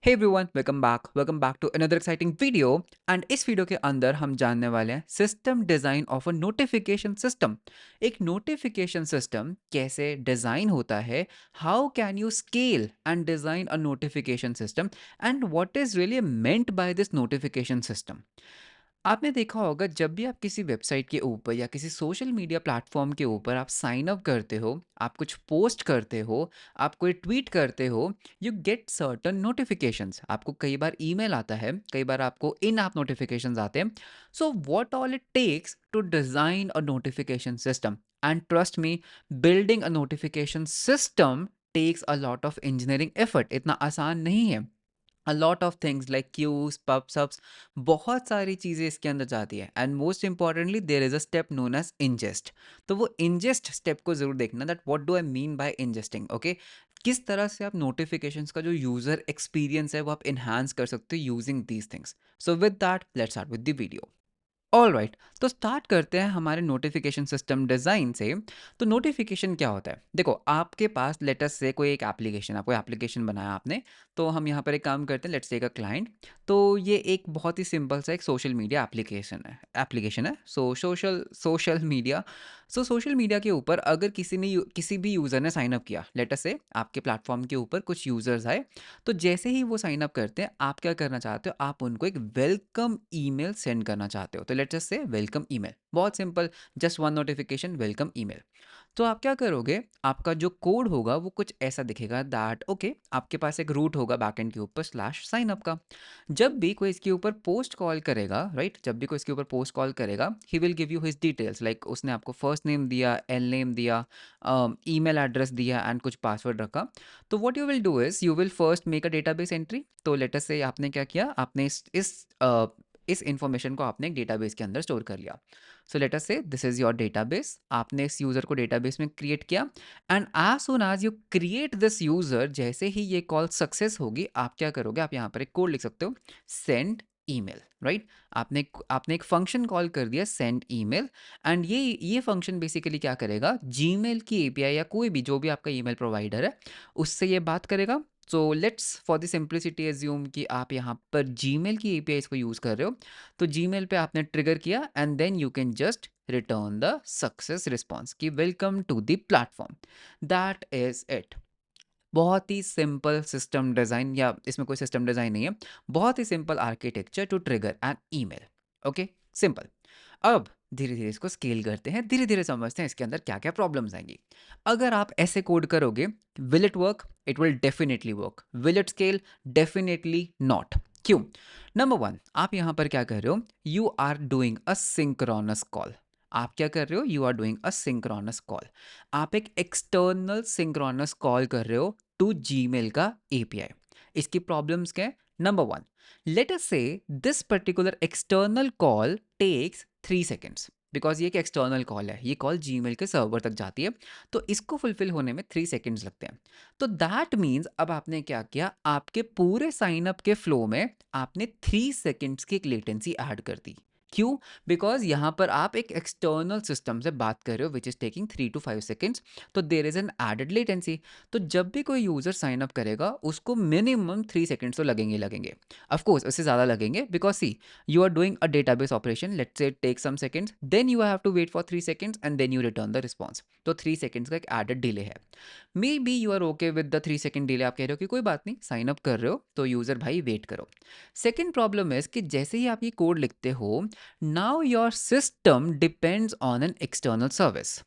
Hey everyone, welcome back to another exciting video. And इस video के अंदर हम जानने वाले हैं system design of a notification system. एक नोटिफिकेशन सिस्टम कैसे डिज़ाइन होता है, how can you scale and design a notification system, and what is really meant by this notification system. आपने देखा होगा जब भी आप किसी वेबसाइट के ऊपर या किसी सोशल मीडिया प्लेटफॉर्म के ऊपर आप साइन अप करते हो, आप कुछ पोस्ट करते हो, आप कोई ट्वीट करते हो, यू गेट सर्टन नोटिफिकेशंस। आपको कई बार ईमेल आता है, कई बार आपको इन ऐप नोटिफिकेशंस आते हैं। So what all it takes to design a notification system, and trust me, building a notification system takes a lot of engineering effort. इतना आसान नहीं है। A lot of things like queues, pubs, बहुत सारी चीज़ें इसके अंदर जाती है। And most importantly there is a step known as ingest. तो वो इंजेस्ट स्टेप को जरूर देखना, that what do I mean by ingesting. Okay, किस तरह से आप नोटिफिकेशंस का जो यूजर एक्सपीरियंस है वो आप इन्हांस कर सकते हो using these things. So with that let's start with the video. All right, तो स्टार्ट करते हैं हमारे नोटिफिकेशन सिस्टम डिज़ाइन से। तो नोटिफिकेशन क्या होता है? देखो, आपके पास लेटस से कोई एक एप्लीकेशन, आपको एप्लीकेशन बनाया आपने। तो हम यहाँ पर एक काम करते हैं, लेट्स टेक अ क्लाइंट। तो ये एक बहुत ही सिंपल सा एक सोशल मीडिया एप्लीकेशन है। So social social media so social media के ऊपर अगर किसी भी यूज़र ने साइन अप किया, लेटस से आपके प्लेटफॉर्म के ऊपर कुछ यूज़र्स आए। तो जैसे ही वो साइन अप करते हैं, आप क्या करना चाहते हो? आप उनको एक वेलकम ईमेल सेंड करना चाहते हो। तो let's just say welcome email, बहुत simple, just one notification, welcome email. तो आप क्या करोगे? आपका जो कोड होगा वो कुछ ऐसा दिखेगा, दैट ओके, आपके पास एक रूट होगा बैकएंड के ऊपर स्लैश साइन अप का। जब भी कोई इसके ऊपर पोस्ट कॉल करेगा, राइट, जब भी कोई इसके ऊपर पोस्ट कॉल करेगा, he will give you his details, like उसने आपको फर्स्ट नेम दिया, एल नेम दिया, ईमेल एड्रेस दिया एंड कुछ पासवर्ड रखा। तो what you will do is you will first make a database entry. तो लेट अस से आपने क्या किया, आपने इस इंफॉर्मेशन को आपने एक डेटाबेस के अंदर स्टोर कर लिया। सो लेट अस से दिस इज योर डेटाबेस, आपने इस यूजर को डेटाबेस में क्रिएट किया। And as soon as you create this user, जैसे ही ये कॉल सक्सेस होगी, आप क्या करोगे? आप यहाँ पर एक कोड लिख सकते हो, सेंड ईमेल, राइट। आपने एक फंक्शन कॉल कर दिया, सेंड ईमेल। एंड ये फंक्शन बेसिकली क्या करेगा? जीमेल की एपीआई या कोई भी जो भी आपका ईमेल प्रोवाइडर है उससे ये बात करेगा। So let's for the simplicity assume कि आप यहाँ पर जीमेल की एपीआई को यूज़ कर रहे हो। तो जीमेल पे आपने ट्रिगर किया and then you can just return the success response की welcome to the platform. That is it. बहुत ही सिंपल सिस्टम डिज़ाइन, या इसमें कोई सिस्टम डिज़ाइन नहीं है, बहुत ही simple architecture to trigger an email. Okay, simple. अब धीरे धीरे इसको स्केल करते हैं, धीरे धीरे समझते हैं इसके अंदर क्या क्या प्रॉब्लम्स आएंगी। अगर आप ऐसे कोड करोगे, will it work? It will definitely work. Will it scale? Definitely not. क्यों? नंबर वन, आप यहां पर क्या कर रहे हो? You are doing a synchronous call. आप क्या कर रहे हो? You are doing a synchronous call. आप एक एक्सटर्नल सिंक्रोनस कॉल कर रहे हो टू जीमेल का एपीआई। इसकी प्रॉब्लम्स क्या है? Number one, let us say this particular external call takes 3 seconds, because ये एक एक्सटर्नल कॉल है, ये कॉल जीमेल के सर्वर तक जाती है। तो इसको फुलफिल होने में 3 सेकेंड्स लगते हैं। तो दैट मीन्स अब आपने क्या किया? आपके पूरे साइन अप के फ्लो में आपने 3 सेकेंड्स की एक लेटेंसी ऐड कर दी। क्यों? बिकॉज यहां पर आप एक एक्सटर्नल सिस्टम से बात कर रहे हो which is taking 3 to 5 seconds। तो there is an added latency. तो जब भी कोई यूजर साइन अप करेगा, उसको मिनिमम 3 सेकेंड्स तो लगेंगे। Of course, उससे ज़्यादा लगेंगे, because see, you are doing a database operation. Let's say it takes some seconds. Then you have to wait for 3 seconds and then you return the response. तो 3 seconds का एक added delay है। Maybe you are okay with the 3 second delay, आप कह रहे हो कि कोई बात नहीं, साइन अप कर रहे हो तो यूजर भाई वेट करो। सेकेंड प्रॉब्लम इज कि जैसे ही आप ये कोड लिखते हो, now your system depends on an external service.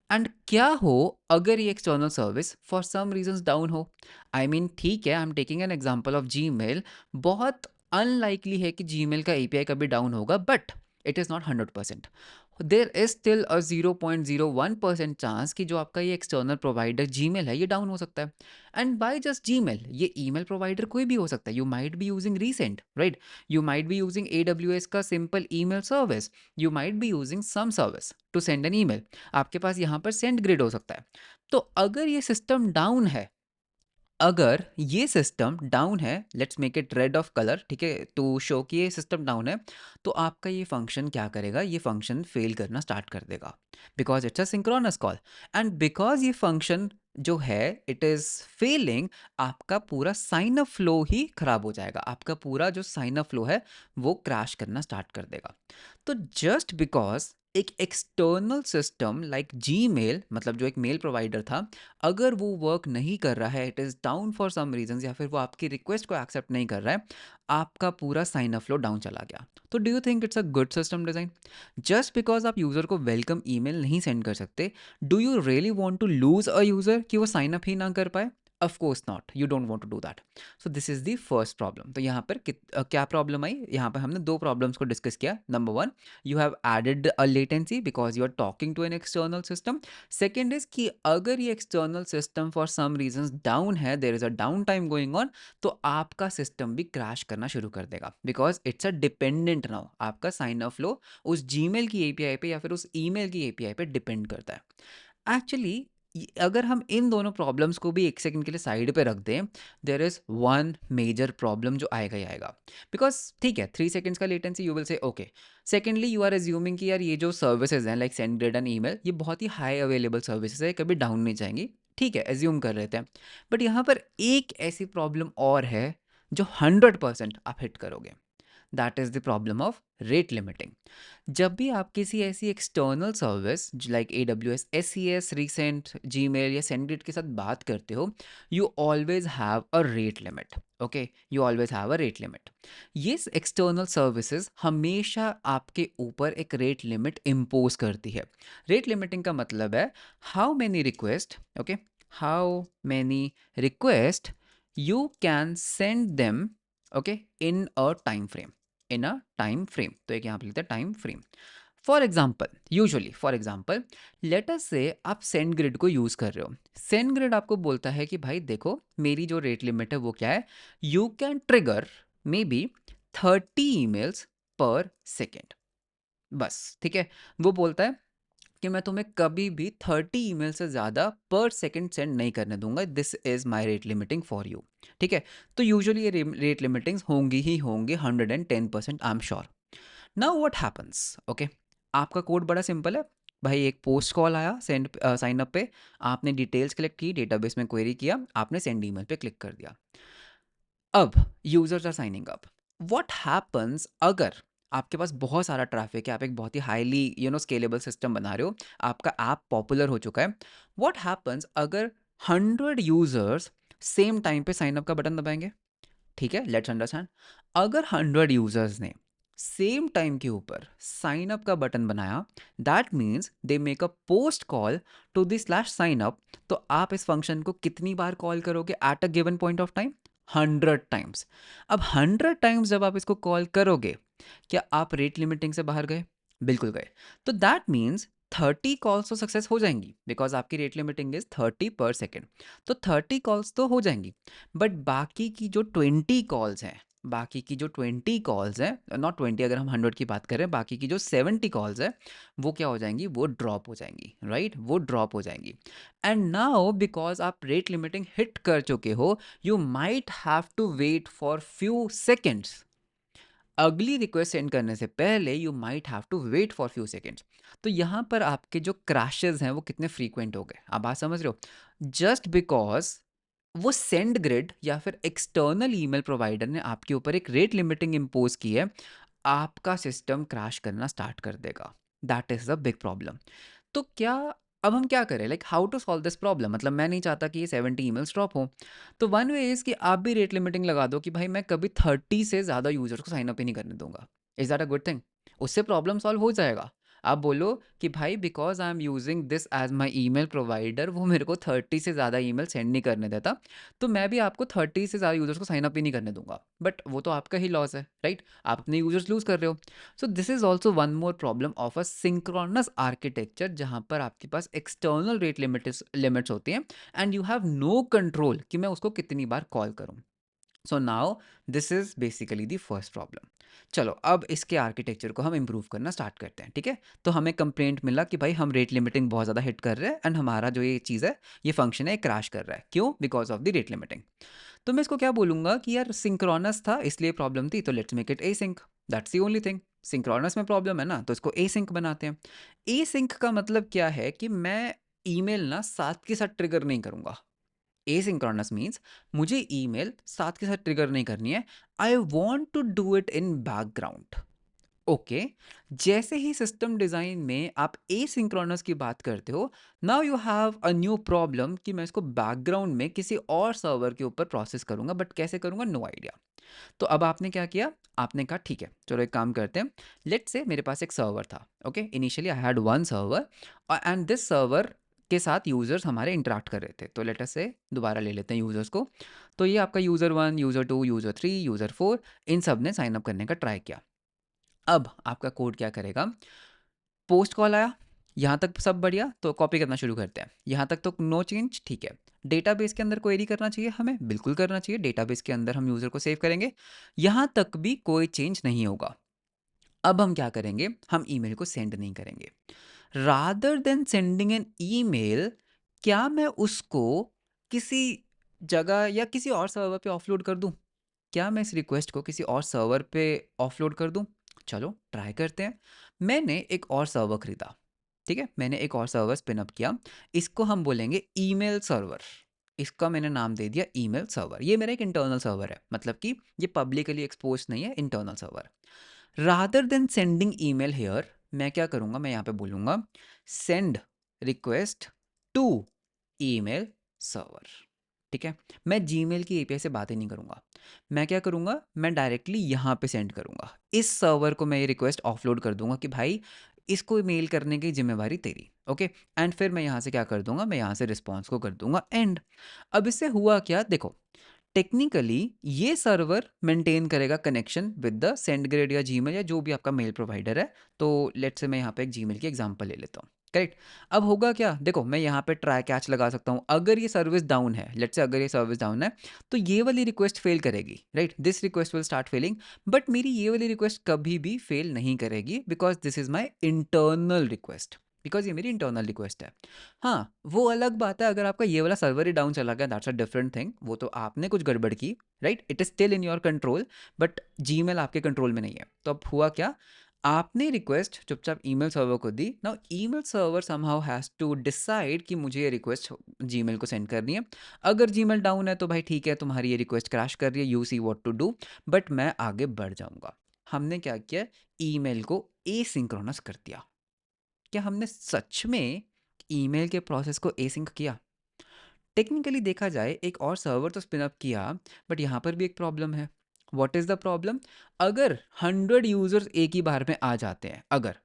And क्या हो अगर ये external service for some reasons down हो? आई मीन, ठीक है, I am taking an example of Gmail. बहुत अनलाइकली है कि जीमेल का एपीआई कभी डाउन होगा, but it is not 100%। There is still a 0.01% chance कि जो आपका ये एक्सटर्नल प्रोवाइडर जीमेल है ये डाउन हो सकता है। एंड बाय जस्ट जीमेल, ये ईमेल प्रोवाइडर कोई भी हो सकता है। You might be using Resend, right? You might be using AWS का simple email service. You might be using some service to send an email. आपके पास यहाँ पर सेंड ग्रिड हो सकता है। तो अगर ये सिस्टम डाउन है, अगर ये सिस्टम डाउन है, let's make it rid of colour, ठीक है, टू शो कि ये सिस्टम डाउन है, तो आपका ये फंक्शन क्या करेगा? ये फंक्शन फेल करना स्टार्ट कर देगा, because it's a synchronous call. And because ये फंक्शन जो है इट इज़ फेलिंग, आपका पूरा साइन अप फ्लो ही खराब हो जाएगा। आपका पूरा जो साइन अप फ्लो है वो क्रैश करना स्टार्ट कर देगा। तो जस्ट बिकॉज़ एक एक्सटर्नल सिस्टम लाइक जीमेल, मतलब जो एक मेल प्रोवाइडर था, अगर वो वर्क नहीं कर रहा है, it is down for some reasons, या फिर वो आपकी रिक्वेस्ट को एक्सेप्ट नहीं कर रहा है, आपका पूरा साइन अप फ्लो डाउन चला गया। तो do you think it's a good system design? Just because आप यूज़र को वेलकम ईमेल नहीं सेंड कर सकते, do you really want to lose a user कि वो साइन अप ही ना कर पाए? Of course not, you don't want to do that. So this is the first problem. तो यहाँ पर क्या प्रॉब्लम आई? यहाँ पर हमने दो प्रॉब्लम्स को डिस्कस किया। Number one, you have added a latency because you are talking to an external system. Second is कि अगर ये external system for some reason down है, there is a down time going on, तो आपका system भी crash करना शुरू कर देगा because it's a dependent now. आपका साइन अप फ्लो उस जीमेल की एपीआई पे या फिर उस ईमेल की एपीआई पे डिपेंड करता है। एक्चुअली अगर हम इन दोनों प्रॉब्लम्स को भी एक सेकंड के लिए साइड पे रख दें, there is one major problem जो आएगा ही आएगा। बिकॉज ठीक है, 3 सेकेंड्स का latency, you will say okay. Secondly, you are assuming कि यार ये जो सर्विसेज हैं like SendGrid and email, ये बहुत ही हाई अवेलेबल सर्विसेज है, कभी डाउन नहीं जाएंगी। ठीक है, एज्यूम कर लेते हैं। बट यहाँ पर एक ऐसी प्रॉब्लम और है जो 100% आप हिट करोगे। That is the problem of rate limiting. जब भी आप किसी ऐसी external service like AWS, SES, recent, Gmail या सेंडग्रिड के साथ बात करते हो, you always have a rate limit. Okay, you always have a rate limit. ये एक्सटर्नल सर्विसेज हमेशा आपके ऊपर एक रेट लिमिट इम्पोज करती है। रेट लिमिटिंग का मतलब है how many request, okay, how many request you can send them, okay, in a time frame, in a time frame. तो एक यहाँ पे लिखते हैं time frame. For example, usually for example, later से आप सेंड ग्रिड को यूज कर रहे हो। सेंड ग्रिड आपको बोलता है कि भाई देखो, मेरी जो रेट लिमिट है वो क्या है, you can trigger may be 30 emails पर सेकेंड। बस ठीक है, वो बोलता है कि मैं तुम्हें कभी भी 30 email से ज़्यादा पर सेकंड सेंड नहीं करने दूंगा। This is my rate limiting for you. ठीक है, तो यूजुअली ये रेट लिमिटिंग्स होंगी ही होंगी, 110%, I am sure. Now what happens, okay, आपका कोड बड़ा सिंपल है। भाई एक पोस्ट कॉल आया सेंड साइन अप पे, आपने डिटेल्स कलेक्ट की, डेटाबेस में क्वेरी किया, आपने सेंड ईमेल पे क्लिक कर दिया। अब users are signing up. What happens अगर आपके पास बहुत सारा ट्रैफिक है, आप एक बहुत ही हाईली स्केलेबल सिस्टम बना रहे हो, आपका ऐप पॉपुलर हो चुका है। व्हाट हैपन्स अगर 100 यूजर्स सेम टाइम पे साइन अप का बटन दबाएंगे? ठीक है, लेट्स अंडरस्टैंड। अगर 100 यूजर्स ने सेम टाइम के ऊपर साइन अप का बटन बनाया, that means they make a post call to the slash sign up. तो आप इस फंक्शन को कितनी बार कॉल करोगे at a given point of time? 100 times. अब 100 टाइम्स जब आप इसको कॉल करोगे, क्या आप रेट लिमिटिंग से बाहर गए? बिल्कुल गए। तो दैट मीन्स 30 कॉल्स तो सक्सेस हो जाएंगी बिकॉज आपकी रेट लिमिटिंग इज 30 पर सेकेंड। तो 30 कॉल्स तो हो जाएंगी, बट बाकी की जो 20 कॉल्स हैं, बाकी की जो 20 कॉल्स हैं, नॉट 20, अगर हम 100 की बात करें, बाकी की जो 70 कॉल्स है, वो क्या हो जाएंगी? वो ड्रॉप हो जाएंगी, राइट, वो ड्रॉप हो जाएंगी। एंड नाउ बिकॉज आप रेट लिमिटिंग हिट कर चुके हो, you might have to wait for few seconds. अगली रिक्वेस्ट सेंड करने से पहले you might have to wait for few seconds. तो यहाँ पर आपके जो क्रैशेस हैं वो कितने फ्रीक्वेंट हो गए, आप बात समझ रहे हो? जस्ट बिकॉज वो सेंड ग्रिड या फिर एक्सटर्नल ईमेल प्रोवाइडर ने आपके ऊपर एक रेट लिमिटिंग इम्पोज की है, आपका सिस्टम क्रैश करना स्टार्ट कर देगा। That is the big problem. तो क्या, अब हम क्या करें, like how to solve this problem? मतलब मैं नहीं चाहता कि ये 70 emails ड्रॉप हो। तो वन वे इज कि आप भी रेट लिमिटिंग लगा दो कि भाई मैं कभी 30 से ज़्यादा यूजर्स को साइन अप ही नहीं करने दूंगा। Is that a good thing? उससे प्रॉब्लम सॉल्व हो जाएगा। आप बोलो कि भाई because I am using this as my email provider, वो मेरे को 30 से ज़्यादा ईमेल सेंड नहीं करने देता, तो मैं भी आपको 30 से ज़्यादा यूजर्स को साइन अप ही नहीं करने दूंगा। बट वो तो आपका ही लॉस है, राइट? आप अपने यूजर्स लूज कर रहे हो। So this is also one more problem of a synchronous architecture, जहां पर आपके पास एक्सटर्नल रेट लिमिट्स होती हैं and you have no control कि मैं उसको कितनी बार कॉल करूं। So now this is basically the first problem. चलो अब इसके आर्किटेक्चर को हम इंप्रूव करना स्टार्ट करते हैं। ठीक है, तो हमें कंप्लेंट मिला कि भाई हम रेट लिमिटिंग बहुत ज़्यादा हिट कर रहे हैं एंड हमारा जो ये चीज़ है, ये फंक्शन है, क्रैश कर रहा है। क्यों? Because of the rate limiting. तो मैं इसको क्या बोलूंगा कि यार सिंक्रोनस था इसलिए प्रॉब्लम थी, तो let's make it async. That's the only thing. Synchronous में प्रॉब्लम है ना, तो इसको एसिंक बनाते हैं। एसिंक का मतलब क्या है कि मैं ईमेल ना साथ के साथ ट्रिगर नहीं करूँगा। एसिंक्रोनस मीन्स मुझे ईमेल साथ के साथ ट्रिगर नहीं करनी है। I want to do it in background. Okay, जैसे ही सिस्टम डिजाइन में आप एसिंक्रोनस की बात करते हो, now you have a new problem कि मैं इसको बैकग्राउंड में किसी और सर्वर के ऊपर प्रोसेस करूंगा, बट कैसे करूंगा, नो आइडिया। तो अब आपने क्या किया, आपने कहा ठीक है चलो एक काम करते हैं। लेट्स से मेरे पास एक सर्वर था। Okay, initially I had one server and this server के साथ यूजर्स हमारे इंटरेक्ट कर रहे थे। तो लेट अस से दोबारा ले लेते हैं यूजर्स को। तो ये आपका यूजर 1, यूजर 2, यूजर 3, यूजर 4, इन सब ने साइन अप करने का ट्राई किया। अब आपका कोड क्या करेगा, पोस्ट कॉल आया, यहाँ तक सब बढ़िया, तो कॉपी करना शुरू करते हैं। यहाँ तक तो नो चेंज, ठीक है। डेटाबेस के अंदर क्वेरी करना चाहिए हमें, बिल्कुल करना चाहिए, डेटाबेस के अंदर हम यूज़र को सेव करेंगे। यहाँ तक भी कोई चेंज नहीं होगा। अब हम क्या करेंगे, हम ईमेल को सेंड नहीं करेंगे। Rather than sending an email, क्या मैं उसको किसी जगह या किसी और सर्वर पे ऑफलोड कर दूं? क्या मैं इस रिक्वेस्ट को किसी और सर्वर पे ऑफलोड कर दूं? चलो ट्राई करते हैं। मैंने एक और सर्वर खरीदा, ठीक है, मैंने एक और सर्वर स्पिन अप किया। इसको हम बोलेंगे ईमेल सर्वर। इसका मैंने नाम दे दिया ईमेल सर्वर। ये मेरा एक इंटरनल सर्वर है, मतलब कि ये पब्लिकली एक्सपोज नहीं है, internal server. Rather than sending email here, मैं क्या करूंगा, मैं यहाँ पे बोलूंगा send request to email server. ठीक है, मैं जीमेल की एपीआई से बात ही नहीं करूंगा। मैं क्या करूंगा, मैं डायरेक्टली यहाँ पे सेंड करूंगा। इस सर्वर को मैं ये रिक्वेस्ट ऑफलोड कर दूंगा कि भाई इसको मेल करने की जिम्मेवारी तेरी। ओके, एंड फिर मैं यहाँ से क्या कर दूंगा, मैं यहाँ से रिस्पॉन्स को कर दूंगा एंड। अब इससे हुआ क्या, देखो, टेक्निकली ये सर्वर मेंटेन करेगा connection with the send grade या जीमेल या जो भी आपका मेल प्रोवाइडर है। तो लेट्स से मैं यहाँ पे एक जीमेल की एग्जांपल ले लेता हूँ। करेक्ट। अब होगा क्या, देखो मैं यहाँ पे ट्राई कैच लगा सकता हूँ। अगर ये सर्विस डाउन है, लेट्स से अगर ये सर्विस डाउन है, तो ये वाली रिक्वेस्ट फेल करेगी, right, this request will start failing. But मेरी ये वाली रिक्वेस्ट कभी भी फेल नहीं करेगी, because this is my internal request, because ये मेरी इंटरनल रिक्वेस्ट है। हाँ, वो अलग बात है अगर आपका ये वाला सर्वर ही डाउन चला गया, दैट्स अ डिफरेंट थिंग, वो तो आपने कुछ गड़बड़ की, right, it is still in your control, but Gmail आपके कंट्रोल में नहीं है। तो अब हुआ क्या, आपने रिक्वेस्ट चुपचाप ईमेल सर्वर को दी। Now email server somehow has to decide कि मुझे ये रिक्वेस्ट जीमेल को सेंड करनी है। अगर जीमेल डाउन है तो भाई ठीक है, तुम्हारी ये रिक्वेस्ट क्रैश कर रही है, you see what to do, but मैं आगे बढ़ जाऊंगा। हमने क्या किया, ईमेल को एसिंक्रोनस कर दिया। क्या हमने सच में ईमेल के प्रोसेस को एसिंक किया? टेक्निकली देखा जाए एक और सर्वर तो स्पिन अप किया, बट यहाँ पर भी एक प्रॉब्लम है। व्हाट इज़ द प्रॉब्लम, अगर 100 यूजर्स एक ही बार में आ जाते हैं अगर,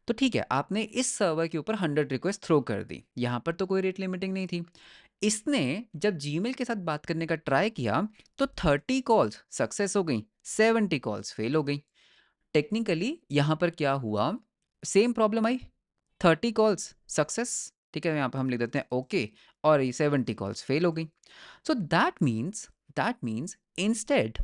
तो ठीक है, आपने इस सर्वर के ऊपर 100 रिक्वेस्ट थ्रो कर दी, यहाँ पर तो कोई रेट लिमिटिंग नहीं थी। इसने जब जीमेल के साथ बात करने का ट्राई किया, तो 30 कॉल्स सक्सेस हो गई, 70 कॉल्स फेल हो गई। टेक्निकली यहाँ पर क्या हुआ, सेम प्रॉब्लम आई, 30 कॉल्स सक्सेस, ठीक है, यहाँ पर हम लिख देते हैं ओके, और ये 70 कॉल्स फेल हो गई। सो दैट मीन्स इंस्टेड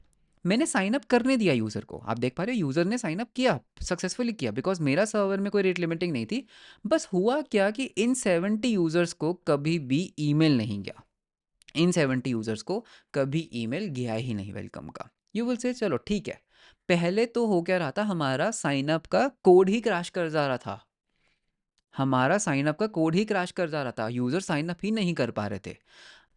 मैंने साइन अप करने दिया यूज़र को। आप देख पा रहे हो, यूज़र ने साइन अप किया, सक्सेसफुली किया, बिकॉज मेरा सर्वर में कोई रेट लिमिटिंग नहीं थी। बस हुआ क्या कि इन 70 यूज़र्स को कभी भी ईमेल नहीं गया, इन 70 यूजर्स को कभी ईमेल गया ही नहीं वेलकम का। यू विल से चलो ठीक है, पहले तो हो क्या रहा था, हमारा साइन अप का कोड ही क्रैश कर जा रहा था, हमारा साइन अप का कोड ही क्रैश कर जा रहा था, यूजर साइन अप ही नहीं कर पा रहे थे।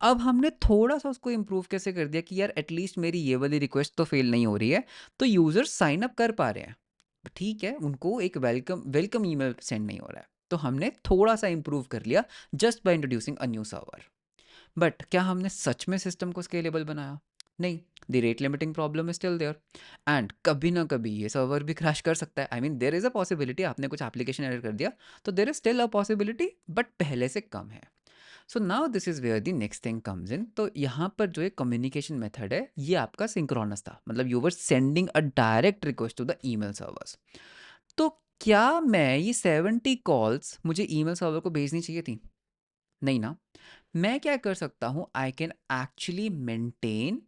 अब हमने थोड़ा सा उसको इम्प्रूव कैसे कर दिया कि यार एटलीस्ट मेरी ये वाली रिक्वेस्ट तो फेल नहीं हो रही है, तो यूजर्स साइन अप कर पा रहे हैं, ठीक है, उनको एक वेलकम वेलकम ईमेल सेंड नहीं हो रहा है, तो हमने थोड़ा सा इम्प्रूव कर लिया just by introducing a new server. But क्या हमने सच में सिस्टम को स्केलेबल बनाया? नहीं, the rate limiting problem is still there, and कभी ना कभी ये सर्वर भी क्रैश कर सकता है। I mean there is a possibility, आपने कुछ एप्लीकेशन एडिट कर दिया तो there is still a possibility, but पहले से कम है। So now this is where the next thing comes in. तो यहाँ पर जो एक कम्युनिकेशन मेथड है, ये आपका सिंक्रोनस था, मतलब you were sending a direct request to the email servers. तो क्या मैं ये 70 कॉल्स मुझे ईमेल सर्वर को भेजनी चाहिए थी? नहीं ना। मैं क्या कर सकता हूं, I can actually maintain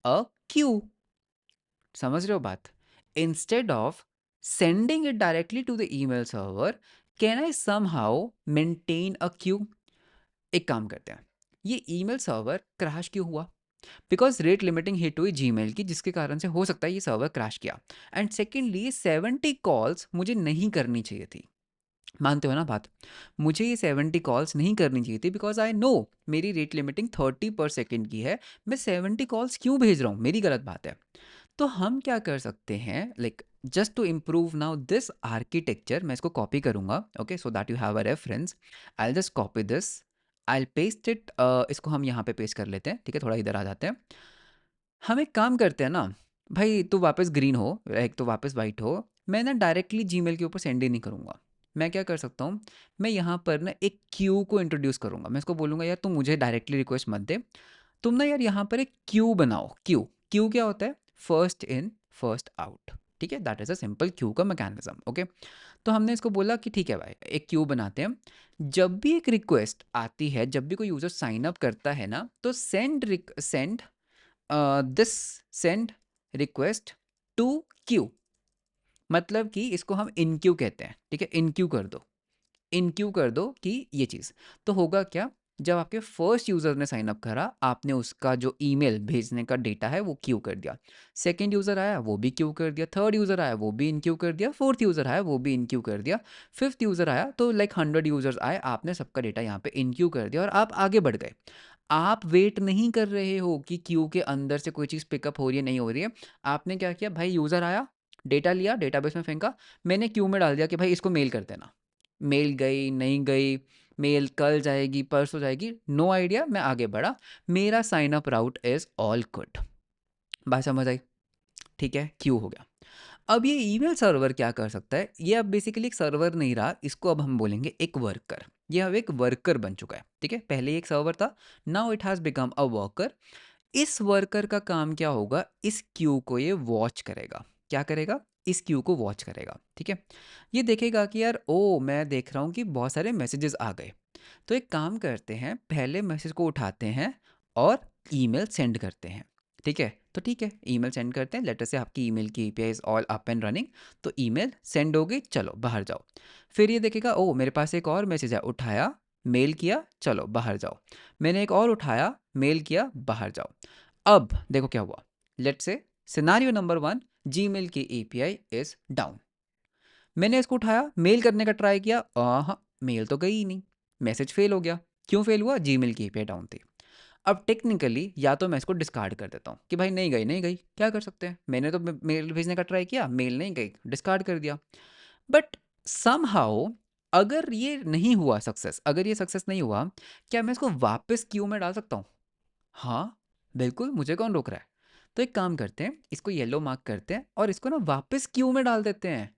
a queue. समझ रहे हो बात? Instead of sending it directly to the email server, can I somehow maintain a queue? एक काम करते हैं, ये ईमेल सर्वर क्रैश क्यों हुआ? बिकॉज रेट लिमिटिंग हिट हुई जीमेल की, जिसके कारण से हो सकता है ये सर्वर क्रैश किया। एंड सेकेंडली 70 कॉल्स मुझे नहीं करनी चाहिए थी, मानते हो ना बात? मुझे ये 70 कॉल्स नहीं करनी चाहिए थी बिकॉज़ आई नो मेरी रेट लिमिटिंग 30 पर सेकंड की है। मैं 70 कॉल्स क्यों भेज रहा हूँ? मेरी गलत बात है। तो हम क्या कर सकते हैं, like just to improve now this architecture, मैं इसको कॉपी करूंगा, okay, so that you have a reference. I just copy this, I paste it, इसको हम यहाँ पे पेस्ट कर लेते हैं, ठीक है, थोड़ा इधर आ जाते हैं। हम एक काम करते हैं ना, भाई तू वापस ग्रीन हो, एक तो वापस वाइट हो, मैं ना डायरेक्टली जीमेल के ऊपर सेंड ही नहीं करूँगा। मैं क्या कर सकता हूँ, मैं यहाँ पर ना एक क्यू को इंट्रोड्यूस करूँगा। मैं इसको बोलूँगा यार तुम मुझे डायरेक्टली रिक्वेस्ट मत दे, तुम ना यार यहाँ पर एक क्यू बनाओ। क्यू, क्यू क्या होता है? फर्स्ट इन फर्स्ट आउट, ठीक है, that is a simple Q का मैकेनिज्म, ओके। तो हमने इसको बोला कि ठीक है भाई, एक क्यू बनाते हैं। जब भी एक रिक्वेस्ट आती है, जब भी कोई यूजर साइन अप करता है ना, तो send this send request to queue, मतलब कि इसको हम इन क्यू कहते हैं, ठीक है, इन क्यू कर दो, इन क्यू कर दो कि ये चीज़। तो होगा क्या, जब आपके फर्स्ट यूज़र ने साइन अप करा, आपने उसका जो ईमेल भेजने का डेटा है वो क्यू कर दिया। सेकंड यूज़र आया, वो भी क्यू कर दिया। थर्ड यूज़र आया, वो भी इन क्यू कर दिया। फोर्थ यूज़र आया, वो भी इन क्यू कर दिया। फिफ्थ यूज़र आया, तो लाइक 100 यूज़र्स आए, आपने सबका डेटा यहाँ पे इन क्यू कर दिया और आप आगे बढ़ गए। आप वेट नहीं कर रहे हो कि क्यू के अंदर से कोई चीज़ पिकअप हो रही है नहीं हो रही है। आपने क्या किया भाई, यूज़र आया, डेटा लिया, डेटाबेस में फेंका, मैंने क्यू में डाल दिया कि भाई इसको मेल कर देना। मेल गई, नहीं गई, मेल कल जाएगी, परसों जाएगी, नो आइडिया, मैं आगे बढ़ा। मेरा sign up route is all good. बात समझ आई? ठीक है, क्यू हो गया। अब ये ईमेल सर्वर क्या कर सकता है, ये अब बेसिकली एक सर्वर नहीं रहा, इसको अब हम बोलेंगे एक वर्कर। ये अब एक वर्कर बन चुका है, ठीक है, पहले एक सर्वर था, now it has become a worker. इस वर्कर का काम क्या होगा, इस क्यू को ये वॉच करेगा। क्या करेगा? इस क्यू को वॉच करेगा, ठीक है। ये देखेगा कि यार ओ, मैं देख रहा हूँ कि बहुत सारे मैसेजेस आ गए, तो एक काम करते हैं, पहले मैसेज को उठाते हैं और ईमेल सेंड करते हैं, ठीक है। तो ठीक है, ईमेल सेंड करते हैं, लेटर से आपकी ईमेल की API is all up and running, तो ईमेल सेंड हो गई, चलो बाहर जाओ। फिर ये देखेगा ओ मेरे पास एक और मैसेज है, उठाया, मेल किया, चलो बाहर जाओ। मैंने एक और उठाया, मेल किया, बाहर जाओ। अब देखो क्या हुआ, लेट से सिनारियो नंबर 1, जीमेल की एपीआई इज डाउन। मैंने इसको उठाया, मेल करने का ट्राई किया, हाँ, मेल तो गई ही नहीं, मैसेज फेल हो गया। क्यों फेल हुआ? जीमेल की एपीआई डाउन थी। अब टेक्निकली या तो मैं इसको डिस्कार्ड कर देता हूँ कि भाई नहीं गई, नहीं गई, क्या कर सकते हैं, मैंने तो मेल भेजने का ट्राई किया, मेल नहीं गई, डिस्कार्ड कर दिया। बट समहाउ, अगर ये नहीं हुआ सक्सेस, अगर ये सक्सेस नहीं हुआ, क्या मैं इसको वापस क्यू में डाल सकता हूँ? हाँ, बिल्कुल, मुझे कौन रोक रहा है। तो एक काम करते हैं, इसको येलो मार्क करते हैं और इसको ना वापस क्यू में डाल देते हैं।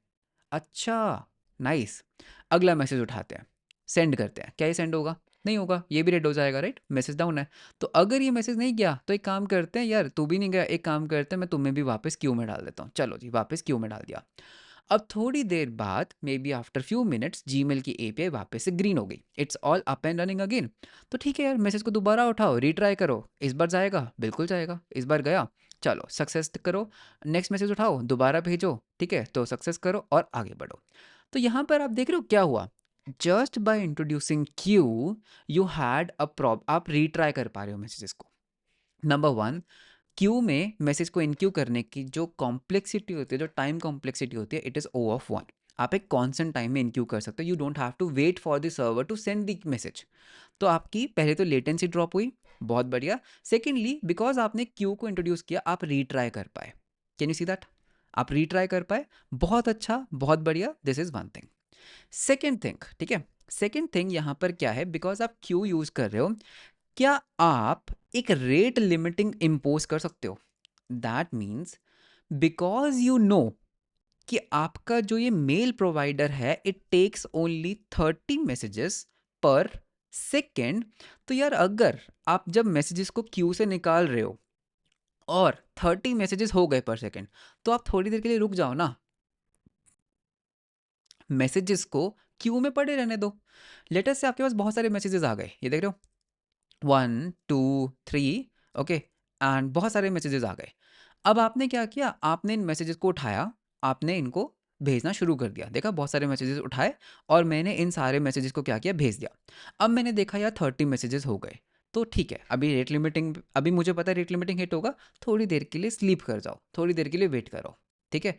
अच्छा, नाइस। अगला मैसेज उठाते हैं, सेंड करते हैं, क्या ये सेंड होगा? नहीं होगा, ये भी रेड हो जाएगा, राइट, मैसेज डाउन है। तो अगर ये मैसेज नहीं गया, तो एक काम करते हैं, यार तू भी नहीं गया, एक काम करते हैं, मैं तुम्हें भी वापस क्यू में डाल देता हूँ। चलो जी, वापस क्यू में डाल दिया। अब थोड़ी देर बाद, may be after few minutes, Gmail की एपीआई वापस से ग्रीन हो गई, it's all up and running again. तो ठीक है यार, मैसेज को दोबारा उठाओ, रीट्राई करो, इस बार जाएगा, बिल्कुल जाएगा, इस बार गया, चलो सक्सेस करो। नेक्स्ट मैसेज उठाओ, दोबारा भेजो, ठीक है, तो सक्सेस करो और आगे बढ़ो। तो यहाँ पर आप देख रहे हो क्या हुआ, just by introducing queue, you had a prob, आप रीट्राई कर पा रहे हो मैसेजेस को। नंबर 1, क्यू में मैसेज को इनक्यू करने की जो कॉम्प्लेक्सिटी होती है, जो टाइम कॉम्प्लेक्सिटी होती है, इट इज़ ओ ऑफ 1। आप एक कॉन्स्टेंट टाइम में इनक्यू कर सकते हो, you don't have to wait for the server to send the message. तो आपकी पहले तो लेटेंसी ड्रॉप हुई, बहुत बढ़िया। सेकेंडली, बिकॉज आपने क्यू को इंट्रोड्यूस किया, आप रीट्राई कर पाए। Can you see that? आप रीट्राई कर पाए, बहुत अच्छा, बहुत बढ़िया, this is one thing. Second thing, ठीक है, सेकेंड थिंग यहाँ पर क्या है, बिकॉज आप क्यू यूज कर रहे हो, क्या आप एक रेट लिमिटिंग इम्पोज कर सकते हो? That means, because you know कि आपका जो ये मेल प्रोवाइडर है, it takes only 30 messages per second. तो यार, अगर आप जब मैसेजेस को क्यू से निकाल रहे हो और 30 मैसेजेस हो गए पर सेकेंड, तो आप थोड़ी देर के लिए रुक जाओ ना, मैसेजेस को क्यू में पड़े रहने दो। लेटर से आपके पास बहुत सारे मैसेजेस आ गए, ये देख रहे हो, 1 2 3, ओके, एंड बहुत सारे मैसेजेस आ गए। अब आपने क्या किया, आपने इन मैसेजेस को उठाया, आपने इनको भेजना शुरू कर दिया, देखा बहुत सारे मैसेजेस उठाए और मैंने इन सारे मैसेजेस को क्या किया, भेज दिया। अब मैंने देखा यार 30 मैसेजेस हो गए, तो ठीक है, अभी रेट लिमिटिंग, अभी मुझे पता है रेट लिमिटिंग हिट होगा, थोड़ी देर के लिए स्लीप कर जाओ, थोड़ी देर के लिए वेट करो, ठीक है।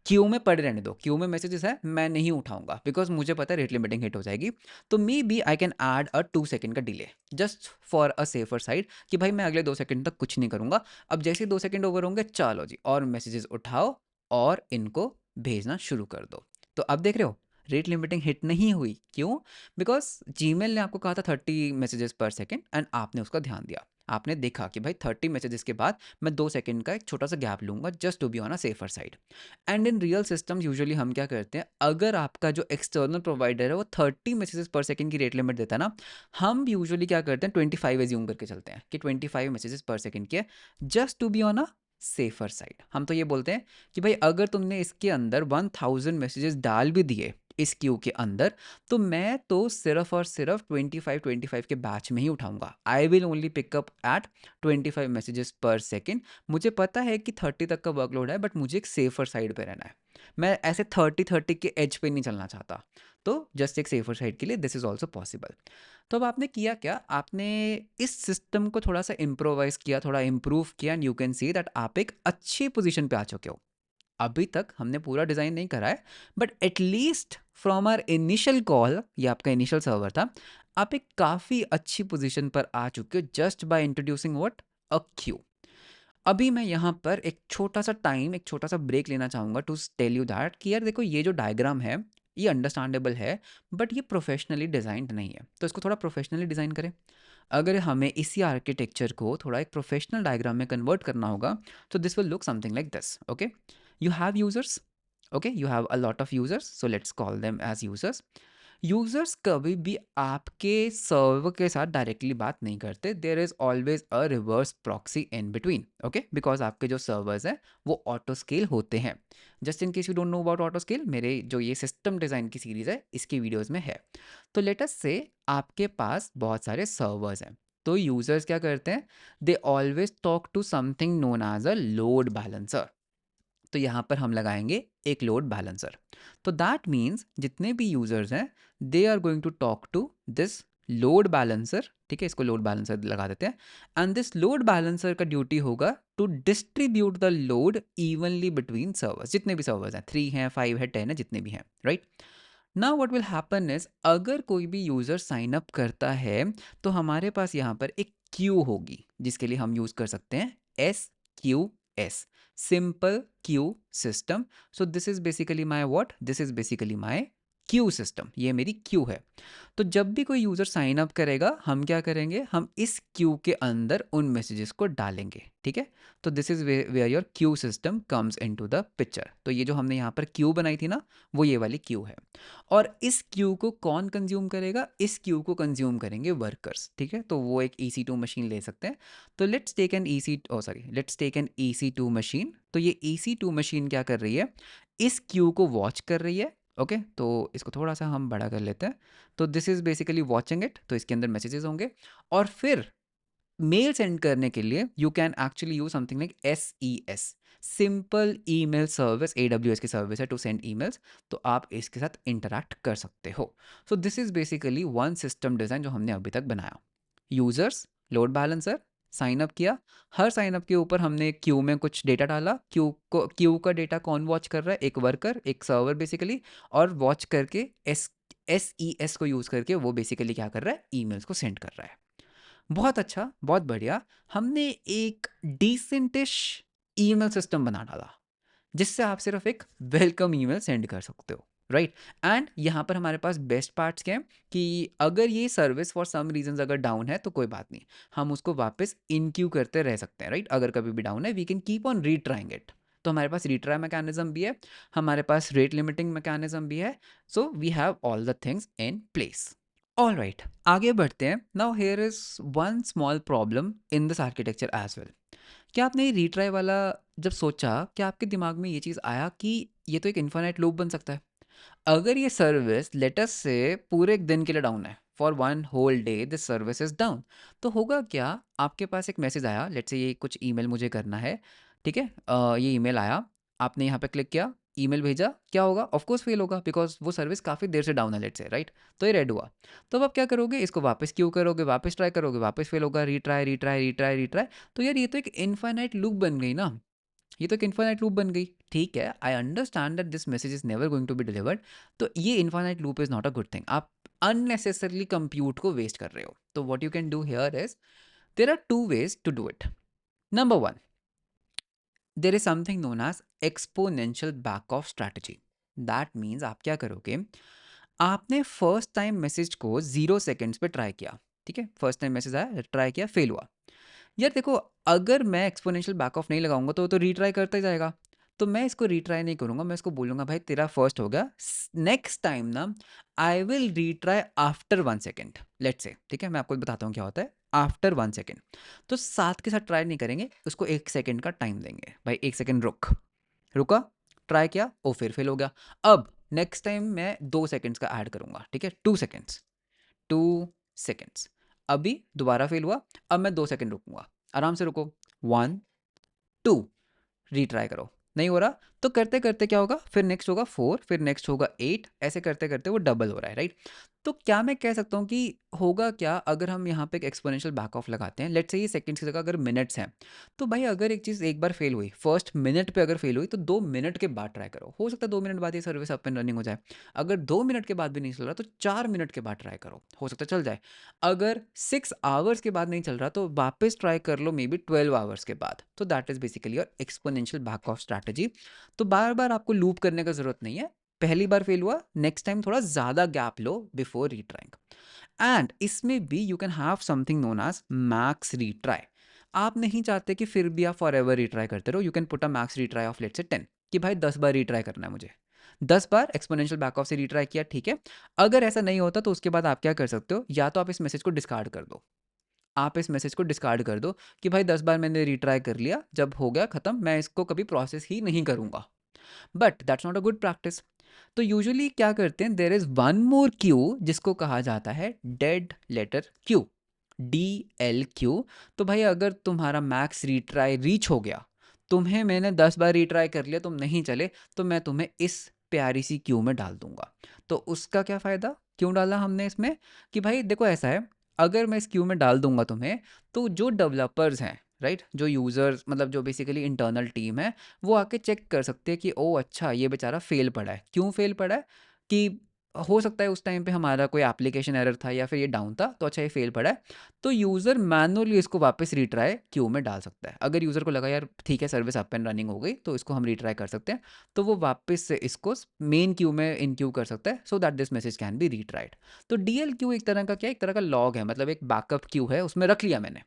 क्यू में पड़े रहने दो, क्यू में मैसेजेस है, मैं नहीं उठाऊंगा बिकॉज मुझे पता है रेट लिमिटिंग हिट हो जाएगी। तो maybe I can add a 2 second का delay just for a safer side कि भाई मैं अगले 2 सेकेंड तक कुछ नहीं करूंगा। अब जैसे ही 2 सेकेंड ओवर होंगे, चलो जी और मैसेजेस उठाओ और इनको भेजना शुरू कर दो। तो अब देख रहे हो रेट लिमिटिंग हिट नहीं हुई, क्यों? बिकॉज जीमेल ने आपको कहा था 30 मैसेजेस पर सेकेंड एंड आपने उसका ध्यान दिया। आपने देखा कि भाई 30 मैसेजेस के बाद मैं 2 सेकेंड का एक छोटा सा गैप लूंगा just to be on a safer side. And in real systems usually हम क्या करते हैं, अगर आपका जो एक्सटर्नल प्रोवाइडर है वो 30 मैसेजेस पर सेकेंड की रेट लिमिट देता है ना, हम यूजुअली क्या करते हैं 25 एज्यूम करके चलते हैं कि 25 मैसेजेस पर सेकेंड की है just to be on a safer side. हम तो ये बोलते हैं कि भाई अगर तुमने इसके अंदर 1000 मैसेजेस डाल भी दिए इस क्यू के अंदर, तो मैं तो सिर्फ और सिर्फ 25 के बैच में ही उठाऊंगा। I will only pick up at 25 messages per second. मुझे पता है कि 30 तक का वर्कलोड है बट मुझे एक सेफर साइड पे रहना है। मैं ऐसे 30 के एज पे नहीं चलना चाहता। तो जस्ट एक सेफर साइड के लिए दिस इज ऑल्सो पॉसिबल। तो अब आपने किया क्या, आपने इस सिस्टम को थोड़ा सा इम्प्रोवाइज किया, थोड़ा इम्प्रूव किया and you can see that आप एक अच्छी पोजीशन पे आ चुके हो। अभी तक हमने पूरा डिज़ाइन नहीं करा है but at least from our initial call, ये आपका इनिशियल सर्वर था, आप एक काफ़ी अच्छी पोजीशन पर आ चुके हो just by introducing what, a Q. अभी मैं यहाँ पर एक छोटा सा टाइम, एक छोटा सा ब्रेक लेना चाहूँगा टू टेल यू दैट कि यार देखो ये जो डायग्राम है ये अंडरस्टैंडेबल है बट ये प्रोफेशनली डिज़ाइंड नहीं है, तो इसको थोड़ा प्रोफेशनली डिज़ाइन करें। अगर हमें इसी आर्किटेक्चर को थोड़ा एक प्रोफेशनल डायग्राम में कन्वर्ट करना होगा, तो this will look something like this. Okay, you have users, okay, you have a lot of users, so let's call them as users. Users कभी भी आपके सर्वर के साथ डायरेक्टली बात नहीं करते, there is always a reverse proxy in between, okay, because आपके जो सर्वर्स हैं वो ऑटो स्केल होते हैं। Just in case you don't know about auto scale, मेरे जो ये सिस्टम डिज़ाइन की सीरीज़ है इसकी वीडियोज़ में है। तो लेट अस से आपके पास बहुत सारे सर्वर्स हैं, तो यूजर्स क्या करते हैं, they always talk to something known as a load balancer. तो यहाँ पर हम लगाएंगे एक लोड बैलेंसर। तो दैट मीन्स जितने भी यूजर्स हैं they are going to talk to this load balancer, ठीक है, इसको लोड बैलेंसर लगा देते हैं। एंड दिस लोड बैलेंसर का ड्यूटी होगा to distribute the load evenly between servers, जितने भी सर्वर्स हैं, 3 हैं, 5 है, 10 है, जितने भी हैं, right. Now what will happen is अगर कोई भी यूजर साइन अप करता है तो हमारे पास यहाँ पर एक क्यू होगी जिसके लिए हम यूज कर सकते हैं SQS, simple Q system. So this is basically my what, this is basically my Q system, ये मेरी क्यू है। तो जब भी कोई यूज़र साइन अप करेगा हम क्या करेंगे, हम इस क्यू के अंदर उन मैसेजेस को डालेंगे, ठीक है। तो this is where your queue system comes into the picture. तो ये जो हमने यहाँ पर क्यू बनाई थी ना, वो ये वाली क्यू है। और इस क्यू को कौन कंज्यूम करेगा, इस क्यू को कंज्यूम करेंगे वर्कर्स, ठीक है। तो वो एक EC2 मशीन ले सकते हैं। तो let's take an let's take an EC2 machine. तो ये EC2 मशीन क्या कर रही है, इस क्यू को वॉच कर रही है। ओके, तो इसको थोड़ा सा हम बड़ा कर लेते हैं। तो this is basically watching it, तो इसके अंदर मैसेजेस होंगे। और फिर मेल सेंड करने के लिए you can actually use something like SES, simple email service, AWS की सर्विस है टू सेंड ईमेल्स। तो आप इसके साथ इंटरैक्ट कर सकते हो। So this is basically one system design जो हमने अभी तक बनाया। Users, load balancer, sign up किया, हर साइन अप के ऊपर हमने क्यू में कुछ डेटा डाला, क्यू का डेटा कौन वॉच कर रहा है, एक वर्कर, एक सर्वर बेसिकली। और वॉच करके SES को यूज़ करके वो बेसिकली क्या कर रहा है, ईमेल्स को सेंड कर रहा है। बहुत अच्छा, बहुत बढ़िया। हमने एक डिसेंटिश ईमेल सिस्टम बना डाला जिससे आप सिर्फ एक वेलकम ईमेल सेंड कर सकते हो, राइट। एंड यहाँ पर हमारे पास बेस्ट पार्ट्स क्या हैं कि अगर ये सर्विस फॉर सम रीजंस अगर डाउन है तो कोई बात नहीं, हम उसको वापस इनक्यू करते रह सकते हैं, राइट। अगर कभी भी डाउन है we can keep on retrying it. तो हमारे पास रीट्राई मैकेनिज्म भी है, हमारे पास रेट लिमिटिंग मैकेनिज्म भी है। So we have all the things in place. All right, आगे बढ़ते हैं। Now here is one small problem in this architecture as well. क्या आपने ये रीट्राई वाला जब सोचा, क्या आपके दिमाग में ये चीज़ आया कि ये तो एक इन्फिनिट लूप बन सकता है? अगर ये सर्विस लेटस से पूरे एक दिन के लिए डाउन है, for one whole day this service is down, तो होगा क्या, आपके पास एक मैसेज आया, लेट्स से ये कुछ ईमेल मुझे करना है, ठीक है। ये ईमेल आया, आपने यहाँ पे क्लिक किया, ईमेल भेजा, क्या होगा, ऑफ कोर्स फेल होगा बिकॉज वो सर्विस काफ़ी देर से डाउन है लेट्स से, राइट। तो ये रेड हुआ। तो अब आप क्या करोगे, इसको वापस क्यों करोगे, वापस ट्राई करोगे, वापस फेल होगा, रीट्राई रीट्राई रीट्राई रीट्राई। तो यार ये तो एक इनफाइनाइट लूप बन गई ना। ये तो एक इन्फाइनाइट लूप बन गई। ठीक है, I understand that this message is never going to be delivered. तो ये infinite loop is not a good thing. आप अननेसेसरली कंप्यूट को वेस्ट कर रहे हो। तो what you can do here is, there are two ways to do it. Number one, there is something known as exponential back off strategy. That means आप क्या करोगे, आपने फर्स्ट टाइम मैसेज को 0 सेकेंड्स पे ट्राई किया। ठीक है, first time message आया, ट्राई किया, फेल हुआ। यार देखो, अगर मैं एक्सपोनेंशियल बैक ऑफ नहीं लगाऊंगा तो रीट्राई करता ही जाएगा। तो मैं इसको रीट्राई नहीं करूंगा, मैं इसको बोलूंगा भाई तेरा फर्स्ट हो गया, नेक्स्ट टाइम ना I will retry after 1 second, let's say. ठीक है, मैं आपको बताता हूँ क्या होता है आफ्टर 1 सेकेंड। तो साथ के साथ ट्राई नहीं करेंगे, उसको 1 सेकेंड का टाइम देंगे, भाई 1 सेकेंड रुक। रुका, ट्राई किया, ओ फिर फेल हो गया। अब नेक्स्ट टाइम मैं 2 सेकेंड्स का ऐड करूंगा। ठीक है, 2 सेकेंड्स, 2 सेकेंड्स। अभी दोबारा फेल हुआ, अब मैं 2 सेकेंड रुकूंगा। आराम से रुको, 1, 2, रीट्राई करो। नहीं हो रहा तो करते करते क्या होगा, फिर नेक्स्ट होगा 4, फिर नेक्स्ट होगा 8, ऐसे करते करते वो डबल हो रहा है, राइट। तो क्या मैं कह सकता हूँ कि होगा क्या अगर हम यहाँ पे एक एक्सपोनेंशियल बैक ऑफ लगाते हैं, लेट्स से ये सेकंड्स की जगह अगर मिनट्स हैं। तो भाई अगर एक चीज़ एक बार फेल हुई, फर्स्ट मिनट पे अगर फेल हुई, तो 2 मिनट के बाद ट्राई करो। हो सकता है 2 मिनट बाद ये सर्विस अप एंड रनिंग हो जाए। अगर 2 मिनट के बाद भी नहीं चल रहा तो 4 मिनट के बाद ट्राई करो, हो सकता है चल जाए। अगर 6 आवर्स के बाद नहीं चल रहा तो वापस ट्राई कर लो, मे बी 12 आवर्स के बाद। तो that is basically your exponential back off strategy. तो बार बार आपको लूप करने का जरूरत नहीं है। पहली बार फेल हुआ, नेक्स्ट टाइम थोड़ा ज्यादा गैप लो बिफोर रीट्राइंग। एंड इसमें भी you can have something known as max retry. आप नहीं चाहते कि फिर भी आप फॉर एवर रीट्राई करते रहो, you can put a max retry of let's say 10, कि भाई 10 बार रीट्राई करना है मुझे। 10 बार एक्सपोनेंशियल बैक ऑफ से रीट्राई किया, ठीक है। अगर ऐसा नहीं होता तो उसके बाद आप क्या कर सकते हो, या तो आप इस मैसेज को डिस्कार्ड कर दो। आप इस मैसेज को डिस्कार्ड कर दो कि भाई 10 बार मैंने रीट्राई कर लिया, जब हो गया खत्म, मैं इसको कभी प्रोसेस ही नहीं करूंगा। But that's not a good practice. तो यूजुअली क्या करते हैं, देर इज वन मोर क्यू जिसको कहा जाता है डेड लेटर क्यू, DLQ। तो भाई अगर तुम्हारा मैक्स रीट्राई रीच हो गया, तुम्हें मैंने 10 बार रीट्राई कर लिया, तुम नहीं चले, तो मैं तुम्हें इस प्यारी सी क्यू में डाल दूंगा। तो उसका क्या फ़ायदा, क्यों डाला हमने इसमें, कि भाई देखो ऐसा है, अगर मैं इस क्यू में डाल दूंगा तुम्हें, तो जो डेवलपर्स हैं, राइट, जो यूज़र्स मतलब जो बेसिकली इंटरनल टीम है, वो आके चेक कर सकते हैं कि ओ अच्छा ये बेचारा फेल पड़ा है। क्यों फेल पड़ा है, कि हो सकता है उस टाइम पे हमारा कोई एप्लीकेशन एरर था या फिर ये डाउन था, तो अच्छा ये फेल पड़ा है। तो यूज़र मैनुअली इसको वापस रीट्राई क्यू में डाल सकता है। अगर यूज़र को लगा यार ठीक है सर्विस अप एंड रनिंग हो गई, तो इसको हम रीट्राई कर सकते हैं, तो वो वापस से इसको मेन क्यू में इन क्यू कर सकता है, so that this message can be retried. तो DLQ एक तरह का क्या, एक तरह का लॉग है, मतलब एक बैकअप क्यू है, उसमें रख लिया मैंने,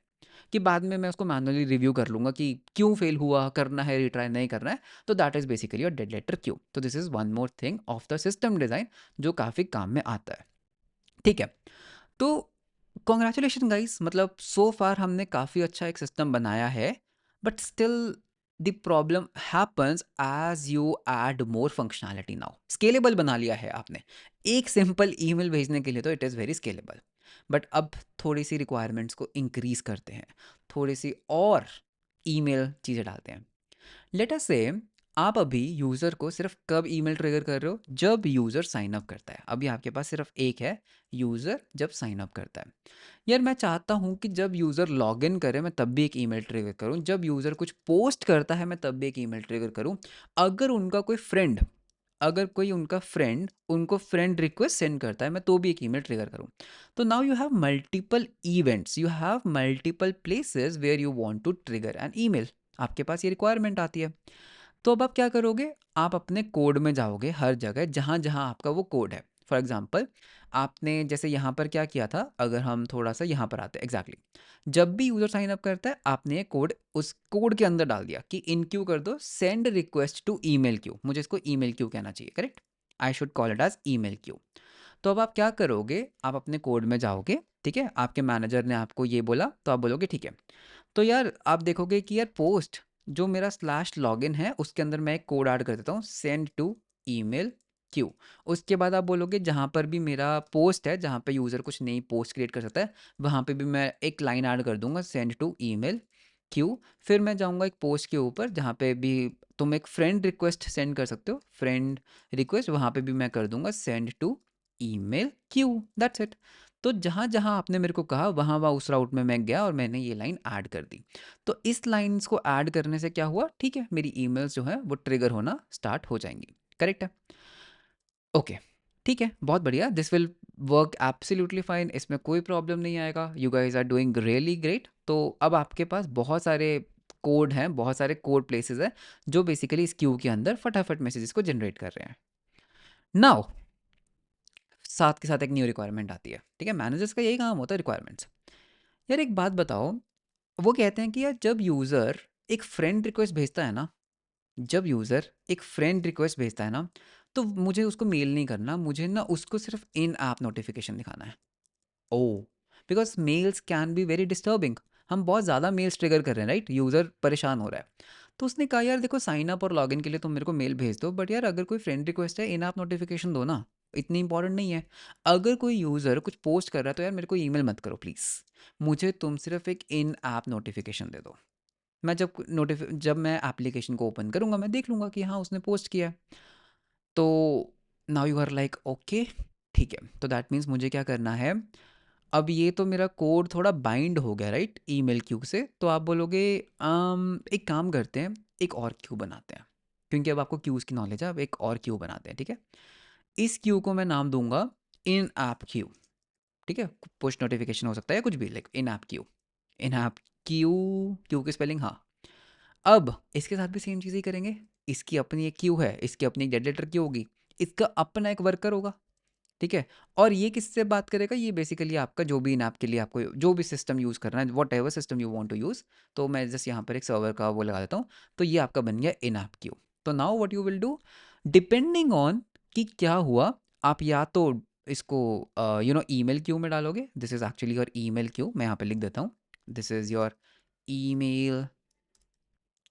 कि बाद में मैं उसको मैनुअली रिव्यू कर लूँगा कि क्यों फेल हुआ, करना है रिट्राई, नहीं करना है। तो that is basically your dead letter queue. तो this is one more thing of the system design जो काफ़ी काम में आता है। ठीक है, तो कॉन्ग्रेचुलेशन गाइस, मतलब सो फार हमने काफ़ी अच्छा एक सिस्टम बनाया है। But still the problem happens as you add more functionality. Now scalable बना लिया है आपने, एक सिंपल ईमेल भेजने के लिए तो it is very scalable. But अब थोड़ी सी रिक्वायरमेंट्स को इंक्रीज करते हैं, थोड़ी सी और ईमेल चीज़ें डालते हैं। लेट अस से आप अभी यूज़र को सिर्फ कब ईमेल ट्रिगर कर रहे हो, जब यूज़र साइन अप करता है। अभी आपके पास सिर्फ एक है, यूज़र जब साइन अप करता है। यार मैं चाहता हूँ कि जब यूज़र लॉग इन करे मैं तब भी एक ईमेल ट्रिगर करूँ, जब यूज़र कुछ पोस्ट करता है मैं तब भी एक ईमेल ट्रिगर करूँ। अगर उनका कोई फ्रेंड, अगर कोई उनका फ्रेंड उनको फ्रेंड रिक्वेस्ट सेंड करता है मैं तो भी एक ईमेल ट्रिगर करूँ। तो now you have multiple events, you have multiple places where you want to trigger an email. आपके पास ये रिक्वायरमेंट आती है। तो अब आप क्या करोगे, आप अपने कोड में जाओगे हर जगह जहाँ जहाँ आपका वो कोड है। फॉर एग्जाम्पल, आपने जैसे यहाँ पर क्या किया था, अगर हम थोड़ा सा यहाँ पर आते हैं, एग्जैक्टली जब भी यूज़र साइन अप करता है आपने ये कोड उस कोड के अंदर डाल दिया कि इन क्यू कर दो send request to email queue. मुझे इसको ईमेल क्यू कहना चाहिए, correct, I should call it as email queue. तो अब आप क्या करोगे, आप अपने कोड में जाओगे, ठीक है, आपके मैनेजर ने आपको ये बोला तो आप बोलोगे ठीक है। तो यार आप देखोगे कि यार पोस्ट जो मेरा स्लैश लॉगिन है उसके अंदर मैं एक कोड ऐड कर देता हूँ, सेंड टू ईमेल क्यू। उसके बाद आप बोलोगे जहाँ पर भी मेरा पोस्ट है, जहाँ पे यूज़र कुछ नई पोस्ट क्रिएट कर सकता है, वहाँ पे भी मैं एक लाइन ऐड कर दूंगा, सेंड टू ईमेल क्यू। फिर मैं जाऊँगा एक पोस्ट के ऊपर जहाँ पे भी तुम एक फ्रेंड रिक्वेस्ट सेंड कर सकते हो, फ्रेंड रिक्वेस्ट, वहाँ पे भी मैं कर दूंगा send to email queue. That's it. तो जहाँ-जहाँ आपने मेरे को कहा वहाँ-वहाँ उस राउट में मैं गया और मैंने ये लाइन ऐड कर दी। तो इस लाइन्स को ऐड करने से क्या हुआ, ठीक है, मेरी ईमेल्स जो हैं वो ट्रिगर होना स्टार्ट हो जाएँगी। करेक्ट है? ओके, ठीक है, बहुत बढ़िया। This will work absolutely fine, इसमें कोई प्रॉब्लम नहीं आएगा। You guys are doing really great. तो अब आपके पास बहुत सारे कोड हैं, बहुत सारे कोड प्लेसेस हैं, जो बेसिकली इस क्यू के अंदर फटाफट मैसेजेस को जनरेट कर रहे हैं। नाउ साथ के साथ एक न्यू रिक्वायरमेंट आती है, ठीक है? मैनेजर्स का यही काम होता है, रिक्वायरमेंट्स। यार एक बात बताओ, वो कहते हैं कि यार जब यूज़र एक फ्रेंड रिक्वेस्ट भेजता है ना, जब यूज़र एक फ्रेंड रिक्वेस्ट भेजता है ना, तो मुझे उसको मेल नहीं करना, मुझे ना उसको सिर्फ इन ऐप नोटिफिकेशन दिखाना है। Oh! Because mails can be very disturbing. हम बहुत ज़्यादा मेल्स ट्रिगर कर रहे हैं, राइट? यूज़र परेशान हो रहा है। तो उसने कहा यार देखो, साइन अप और लॉगिन के लिए तुम मेरे को मेल भेज दो, बट यार अगर कोई फ्रेंड रिक्वेस्ट है, इन ऐप नोटिफिकेशन दो ना, इतनी इंपॉर्टेंट नहीं है। अगर कोई यूज़र कुछ पोस्ट कर रहा है तो यार मेरे को ईमेल मत करो प्लीज़। मुझे तुम सिर्फ एक इन ऐप नोटिफिकेशन दे दो। मैं जब मैं एप्लीकेशन को ओपन करूँगा, मैं देख लूँगा कि हाँ, उसने पोस्ट किया है। तो now you are like okay, ठीक है। तो दैट मीन्स मुझे क्या करना है, अब ये तो मेरा कोड थोड़ा बाइंड हो गया, राइट, ईमेल क्यू से। तो आप बोलोगे एक काम करते हैं, एक और क्यू बनाते हैं, क्योंकि अब आपको क्यूज़ की नॉलेज है। अब एक और क्यू बनाते हैं, ठीक है। इस क्यू को मैं नाम दूंगा इन ऐप क्यू, ठीक है। पुश नोटिफिकेशन हो सकता है या कुछ भी, like in app Q. In app Q, Q की स्पेलिंग, हाँ। अब इसके साथ भी सेम चीज़ ही करेंगे। इसकी अपनी एक क्यू है, इसकी अपनी एक डेड लेटर क्यू होगी, इसका अपना एक वर्कर होगा, ठीक है। और ये किससे बात करेगा, ये बेसिकली आपका जो भी इन ऐप के लिए आपको जो भी सिस्टम यूज़ करना है, whatever system you want to use. तो मैं जस्ट यहाँ पर एक सर्वर का वो लगा देता हूँ। तो ये आपका बन गया इन ऐप क्यू। तो now what you will do, depending on कि क्या हुआ, आप या तो इसको ईमेल क्यू में डालोगे। This is actually your email Q, मैं यहाँ पे लिख देता हूँ, this is your email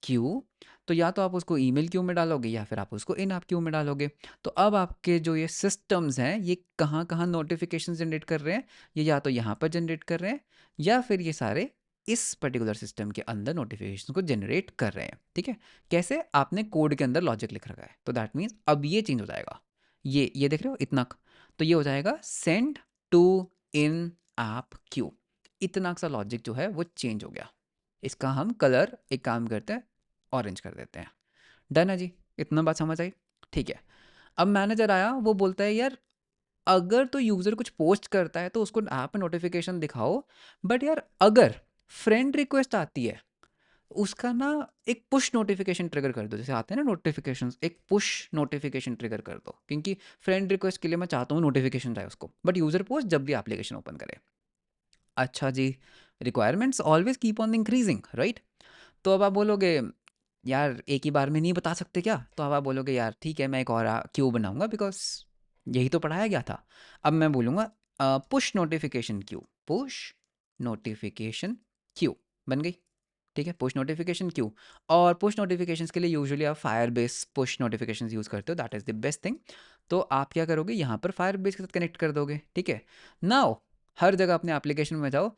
queue. तो या तो आप उसको ईमेल क्यू में डालोगे या फिर आप उसको इन ऐप क्यू में डालोगे। तो अब आपके जो ये सिस्टम्स हैं, ये कहाँ कहाँ नोटिफिकेशन जनरेट कर रहे हैं, ये या तो यहाँ पर जनरेट कर रहे हैं या फिर ये सारे इस पर्टिकुलर सिस्टम के अंदर नोटिफिकेशन को जनरेट कर रहे हैं, ठीक है। कैसे, आपने कोड के अंदर लॉजिक लिख रखा है। तो दैट मीन्स अब ये चेंज हो जाएगा, ये देख रहे हो इतना तो ये हो जाएगा send to in app queue. इतना सा लॉजिक जो है वो चेंज हो गया। इसका हम कलर एक काम करते हैं, ऑरेंज कर देते हैं। डन है जी, इतना बात समझ आई। ठीक है। अब मैनेजर आया, वो बोलता है यार अगर तो यूज़र कुछ पोस्ट करता है तो उसको ऐप में नोटिफिकेशन दिखाओ, बट यार अगर फ्रेंड रिक्वेस्ट आती है उसका ना एक पुश नोटिफिकेशन ट्रिगर कर दो। जैसे आते हैं ना नोटिफिकेशंस, एक पुश नोटिफिकेशन ट्रिगर कर दो, क्योंकि फ्रेंड रिक्वेस्ट के लिए मैं चाहता हूँ नोटिफिकेशन जाए उसको, बट यूज़र पोस्ट जब भी एप्लीकेशन ओपन करे। अच्छा जी, requirements always keep on increasing, right. तो अब आप बोलोगे यार एक ही बार में नहीं बता सकते क्या, तो अब आप बोलोगे यार ठीक है, मैं एक और क्यू बनाऊंगा, बिकॉज यही तो पढ़ाया गया था। अब मैं बोलूँगा push notification queue, push notification Q बन गई, ठीक है, पुश नोटिफिकेशन क्यू। और पुश नोटिफिकेशंस के लिए यूजुअली आप fire base push notifications use करते हो, that is the best thing. तो आप क्या करोगे, यहाँ पर फायर बेस के साथ कनेक्ट कर दोगे, ठीक है। नाउ हर जगह अपने एप्लीकेशन में जाओ,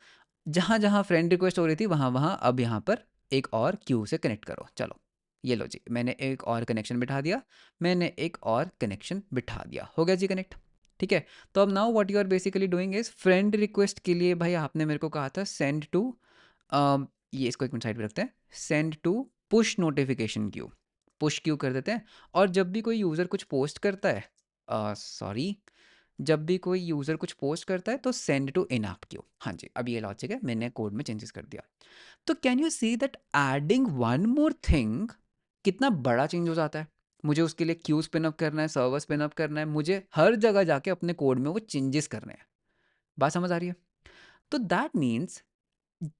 जहाँ जहाँ फ्रेंड रिक्वेस्ट हो रही थी वहाँ वहाँ अब यहाँ पर एक और क्यू से कनेक्ट करो। चलो ये लो जी, मैंने एक और कनेक्शन बिठा दिया, मैंने एक और कनेक्शन बिठा दिया, हो गया जी कनेक्ट, ठीक है। तो अब now what you are basically doing is, friend request के लिए भाई आपने मेरे को कहा था सेंड टू, ये इसको एक मिनट साइड पे रखते हैं, send to push notification queue, push queue कर देते हैं। और जब भी कोई यूज़र कुछ पोस्ट करता है, सॉरी, जब भी कोई यूज़र कुछ पोस्ट करता है तो send to in app queue. हाँ जी, अब ये लॉजिक है, मैंने कोड में चेंजेस कर दिया। तो can you see that adding one more thing कितना बड़ा चेंज हो जाता है। मुझे उसके लिए क्यू स्पिन अप करना है, सर्वर स्पिन अप करना है, मुझे हर जगह जाके अपने कोड में वो चेंजेस करने हैं। बात समझ आ रही है। तो that means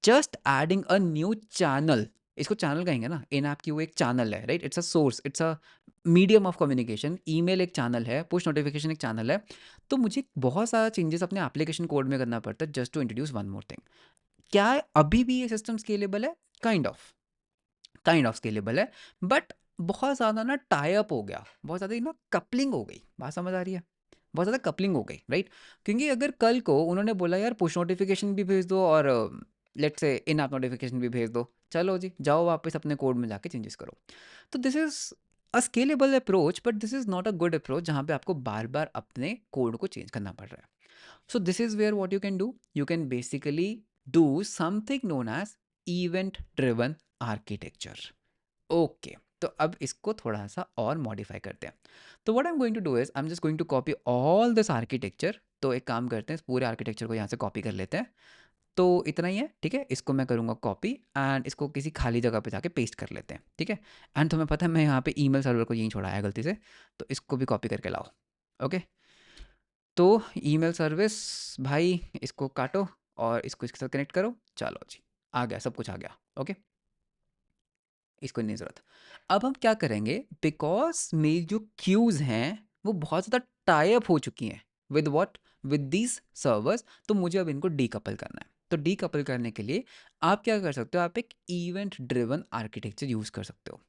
just adding a new channel, इसको चैनल कहेंगे ना, इन ऐप की वो एक चैनल है, right, it's a source, it's a medium of communication. Email एक चैनल है, पुश नोटिफिकेशन एक चैनल है। तो मुझे बहुत सारा चेंजेस अपने एप्लीकेशन कोड में करना पड़ता है just to introduce one more thing. क्या है, अभी भी ये सिस्टम स्केलेबल है, काइंड ऑफ स्केलेबल है, बट बहुत ज़्यादा ना टाई अप हो गया, बहुत ज़्यादा ना कपलिंग हो गई। बात समझ आ रही है, बहुत ज़्यादा कपलिंग हो गई, राइट। क्योंकि अगर कल को उन्होंने बोला यार पुश नोटिफिकेशन भी भेज दो और let's say in app notification भी भेज दो, चलो जी जाओ वापस अपने कोड में जाके चेंजेस करो। तो this is a scalable approach, but this is not a good approach जहाँ पे आपको बार बार अपने कोड को चेंज करना पड़ रहा है। So this is where what you can do, you can basically do something known as event driven architecture. Okay, तो अब इसको थोड़ा सा और मॉडिफाई करते हैं। तो what I am going to do is I am just going to copy all this architecture. तो एक काम करते हैं, इस पूरे आर्किटेक्चर को यहाँ से कॉपी कर लेते हैं। तो इतना ही है, ठीक है। इसको मैं करूँगा कॉपी एंड इसको किसी खाली जगह पे जाके पेस्ट कर लेते हैं, ठीक है। एंड तुम्हें पता है मैं यहाँ पे ईमेल सर्वर को यहीं छोड़ाया गलती से, तो इसको भी कॉपी करके लाओ। ओके, तो ईमेल सर्विस भाई इसको काटो और इसको इसके साथ कनेक्ट करो। चलो जी, आ गया, सब कुछ आ गया। ओके, इसको नहीं ज़रूरत। अब हम क्या करेंगे, बिकॉज मेरी जो क्यूज़ हैं वो बहुत ज़्यादा टाई अप हो चुकी हैं with what, with these servers, तो मुझे अब इनको डीकपल करना है। तो डीकपल करने के लिए आप क्या कर सकते हो, आप एक इवेंट ड्रिवन आर्किटेक्चर यूज़ कर सकते हो।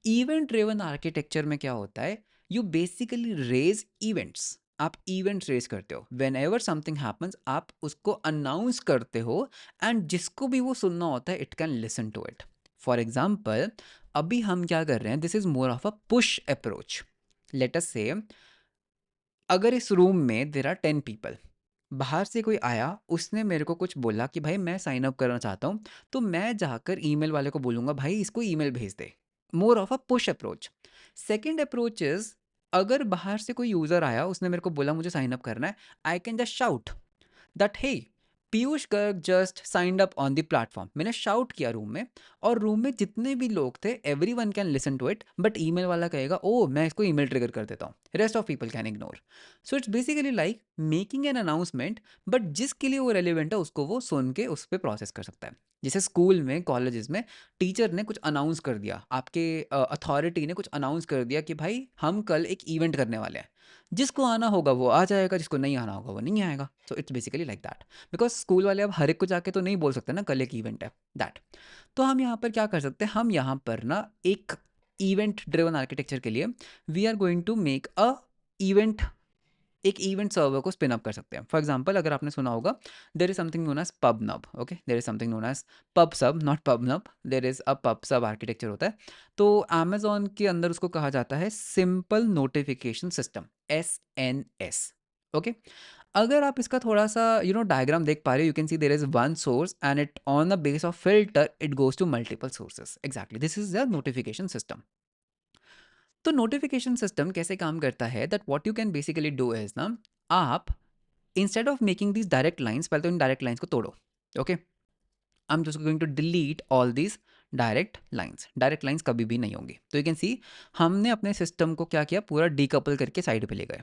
इवेंट ड्रिवन आर्किटेक्चर में क्या होता है, यू बेसिकली रेज इवेंट्स। आप इवेंट्स रेज करते हो, वेन एवर समथिंग हैपन्स आप उसको अनाउंस करते हो, एंड जिसको भी वो सुनना होता है it can listen to it. For example, अभी हम क्या कर रहे हैं, this is more of a push approach. Let us say अगर इस रूम में देर आर 10 पीपल, बाहर से कोई आया, उसने मेरे को कुछ बोला कि भाई मैं साइन अप करना चाहता हूँ, तो मैं जाकर ईमेल वाले को बोलूँगा भाई इसको ईमेल भेज दे। More of a push approach. Second approach is, अगर बाहर से कोई यूज़र आया, उसने मेरे को बोला मुझे साइन अप करना है, I can just shout that hey Piyush Garg just signed up on the platform. मैंने शाउट किया रूम में, और रूम में जितने भी लोग थे everyone can listen to it, but email वाला कहेगा ओ मैं इसको ईमेल ट्रिगर कर देता हूँ, rest of people can ignore. So it's basically like making an announcement, but जिसके लिए वो रेलिवेंट है उसको वो सुन के उस पर प्रोसेस कर सकता है। जैसे स्कूल में, कॉलेजेस में टीचर ने कुछ अनाउंस कर दिया, आपके अथॉरिटी ने कुछ अनाउंस कर दिया कि भाई हम कल एक इवेंट करने वाले हैं, जिसको आना होगा वो आ जाएगा, जिसको नहीं आना होगा वो नहीं आएगा। So it's basically like that. Because school वाले अब हर एक को जाके तो नहीं बोल सकते ना कल एक इवेंट है, दैट। तो हम यहाँ पर क्या कर सकते हैं, हम यहाँ पर ना एक इवेंट ड्रिवन आर्किटेक्चर के लिए we are going to make a event, एक इवेंट सर्वर को स्पिन अप कर सकते हैं। फॉर एग्जाम्पल, अगर आपने सुना होगा, there is something known as pub nub. Okay, there is something known as pub sub, not pub nub, there is a pub sub architecture होता है। तो अमेजोन के अंदर उसको कहा जाता है simple notification system, SNS। Okay, अगर आप इसका थोड़ा सा डायग्राम देख पा रहे हो, you can see there is one source and it on the base of filter it goes to multiple sources. Exactly, this is the notification system. तो नोटिफिकेशन सिस्टम कैसे काम करता है, that what you can basically do is ना, आप instead of making these direct lines, पहले तो इन डायरेक्ट लाइन्स को तोड़ो। Okay, I am just going to delete all these direct lines. Direct lines कभी भी नहीं होंगी। तो यू कैन सी हमने अपने सिस्टम को क्या किया, पूरा डीकपल करके साइड पे ले गए।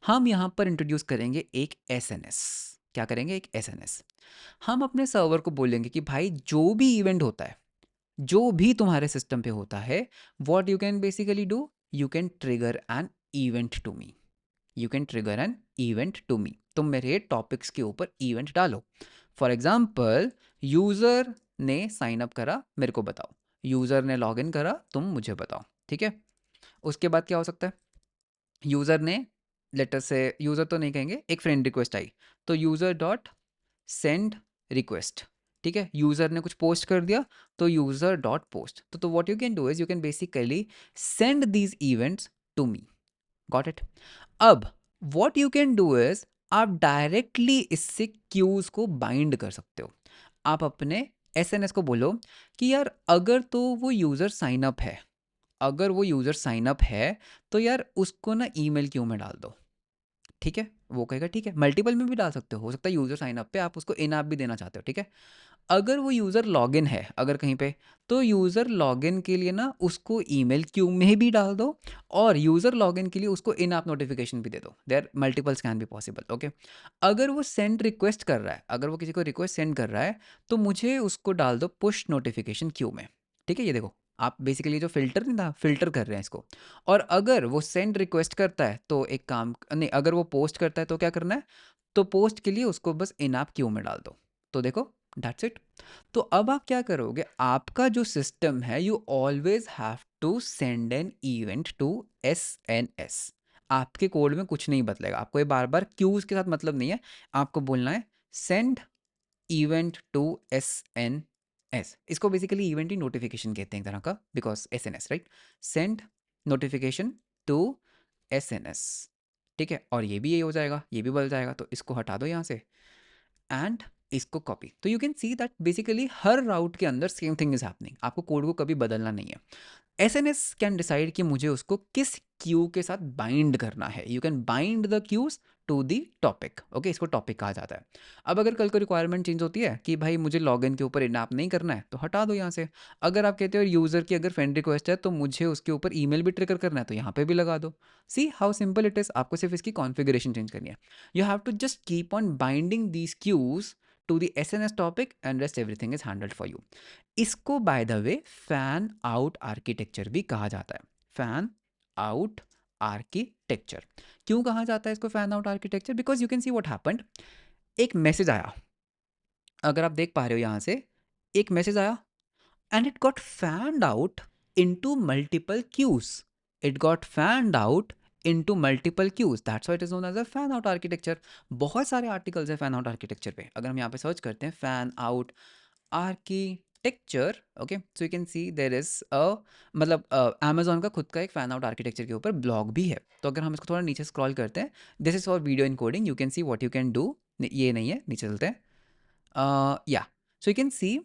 हम यहाँ पर इंट्रोड्यूस करेंगे एक SNS। क्या करेंगे, एक SNS। हम अपने सर्वर को बोलेंगे कि भाई जो भी इवेंट होता है, जो भी तुम्हारे सिस्टम पे होता है, what you can basically do, you can trigger an event to me. You can trigger an event to me. तुम मेरे टॉपिक्स के ऊपर इवेंट डालो। फॉर एग्जाम्पल, यूजर ने साइन अप करा, मेरे को बताओ। यूजर ने लॉग इन करा, तुम मुझे बताओ। ठीक है, उसके बाद क्या हो सकता है, यूजर ने, लेटर से यूजर तो नहीं कहेंगे, एक फ्रेंड रिक्वेस्ट आई, तो यूजर डॉट सेंड रिक्वेस्ट। ठीक है, यूजर ने कुछ पोस्ट कर दिया, तो यूजर डॉट पोस्ट। तो what you can do is you can basically send these events to me. Got it. अब what you can do is, आप डायरेक्टली इससे क्यूज को बाइंड कर सकते हो। आप अपने SNS को बोलो कि यार अगर तो वो यूजर साइन अप है, अगर वो यूजर साइन अप है, तो यार उसको ना ईमेल क्यू में डाल दो। ठीक है, वो कहेगा ठीक है, मल्टीपल में भी डाल सकते हो सकता है यूजर साइन अप पे आप उसको इन ऐप भी देना चाहते हो। ठीक है, अगर वो यूज़र लॉगिन है अगर कहीं पे, तो यूज़र लॉगिन के लिए ना उसको ईमेल क्यू में भी डाल दो, और यूज़र लॉगिन के लिए उसको इन ऐप नोटिफिकेशन भी दे दो। There multiples can be possible. Okay, अगर वो सेंड रिक्वेस्ट कर रहा है, अगर वो किसी को रिक्वेस्ट सेंड कर रहा है, तो मुझे उसको डाल दो पुश नोटिफिकेशन क्यू में। ठीक है, ये देखो आप बेसिकली जो फिल्टर नहीं था, फिल्टर कर रहे हैं इसको। और अगर वो सेंड रिक्वेस्ट करता है तो एक काम नहीं, अगर वो पोस्ट करता है तो क्या करना है, तो पोस्ट के लिए उसको बस इन ऐप क्यू में डाल दो। तो देखो, दैट्स इट। तो अब आप क्या करोगे, आपका जो सिस्टम है, you always have to send an event to SNS। आपके कोड में कुछ नहीं बदलेगा, आपको ये बार बार क्यूज के साथ मतलब नहीं है। आपको बोलना है सेंड इवेंट टू SNS। इसको बेसिकली इवेंट ही नोटिफिकेशन कहते हैं एक तरह का, because SNS, right. Send notification to SNS। ठीक है, और ये भी यही हो जाएगा, ये भी बदल जाएगा, तो इसको हटा दो यहाँ से एंड इसको कॉपी। तो you can see that basically हर राउट के अंदर सेम थिंग इज हैपनिंग, आपको कोड को कभी बदलना नहीं है। एसएनएस कैन डिसाइड कि मुझे उसको किस क्यू के साथ बाइंड करना है। You can bind the queues to the topic, okay, इसको टॉपिक कहा जाता है। अब अगर कल को रिक्वायरमेंट चेंज होती है कि भाई मुझे लॉगिन के ऊपर इनएप नहीं करना है, तो हटा दो यहाँ से। अगर आप कहते हो यूज़र की अगर फ्रेंड रिक्वेस्ट है तो मुझे उसके ऊपर ईमेल भी ट्रिगर करना है, तो यहाँ पे भी लगा दो। See how simple it is, आपको सिर्फ इसकी कॉन्फ़िगरेशन चेंज करनी है। You have to just keep on binding these queues to the SNS topic and rest everything is handled for you. इसको by the way fan out architecture भी कहा जाता है। फैन आउट आर्किटेक्चर क्यों कहा जाता है इसको fan out architecture? Because you can see what happened. एक मैसेज आया, अगर आप देख पा रहे हो यहाँ से, एक मैसेज आया and it got fanned out into multiple queues. It got fanned out into multiple queues. That's why it is known as a fan out architecture. बहुत सारे आर्टिकल्स हैं फैन आउट आर्किटेक्चर पे। अगर हम यहाँ पे सर्च करते हैं fan out architecture, okay, so you can see there is a, मतलब अमेजोन का खुद का एक फैन आउट आर्किटेक्चर के ऊपर ब्लॉग भी है। तो अगर हम इसको थोड़ा नीचे स्क्रॉल करते हैं, this is for video encoding, you can see what you can do. ये नहीं है, नीचे चलते हैं। या सो यू कैन सी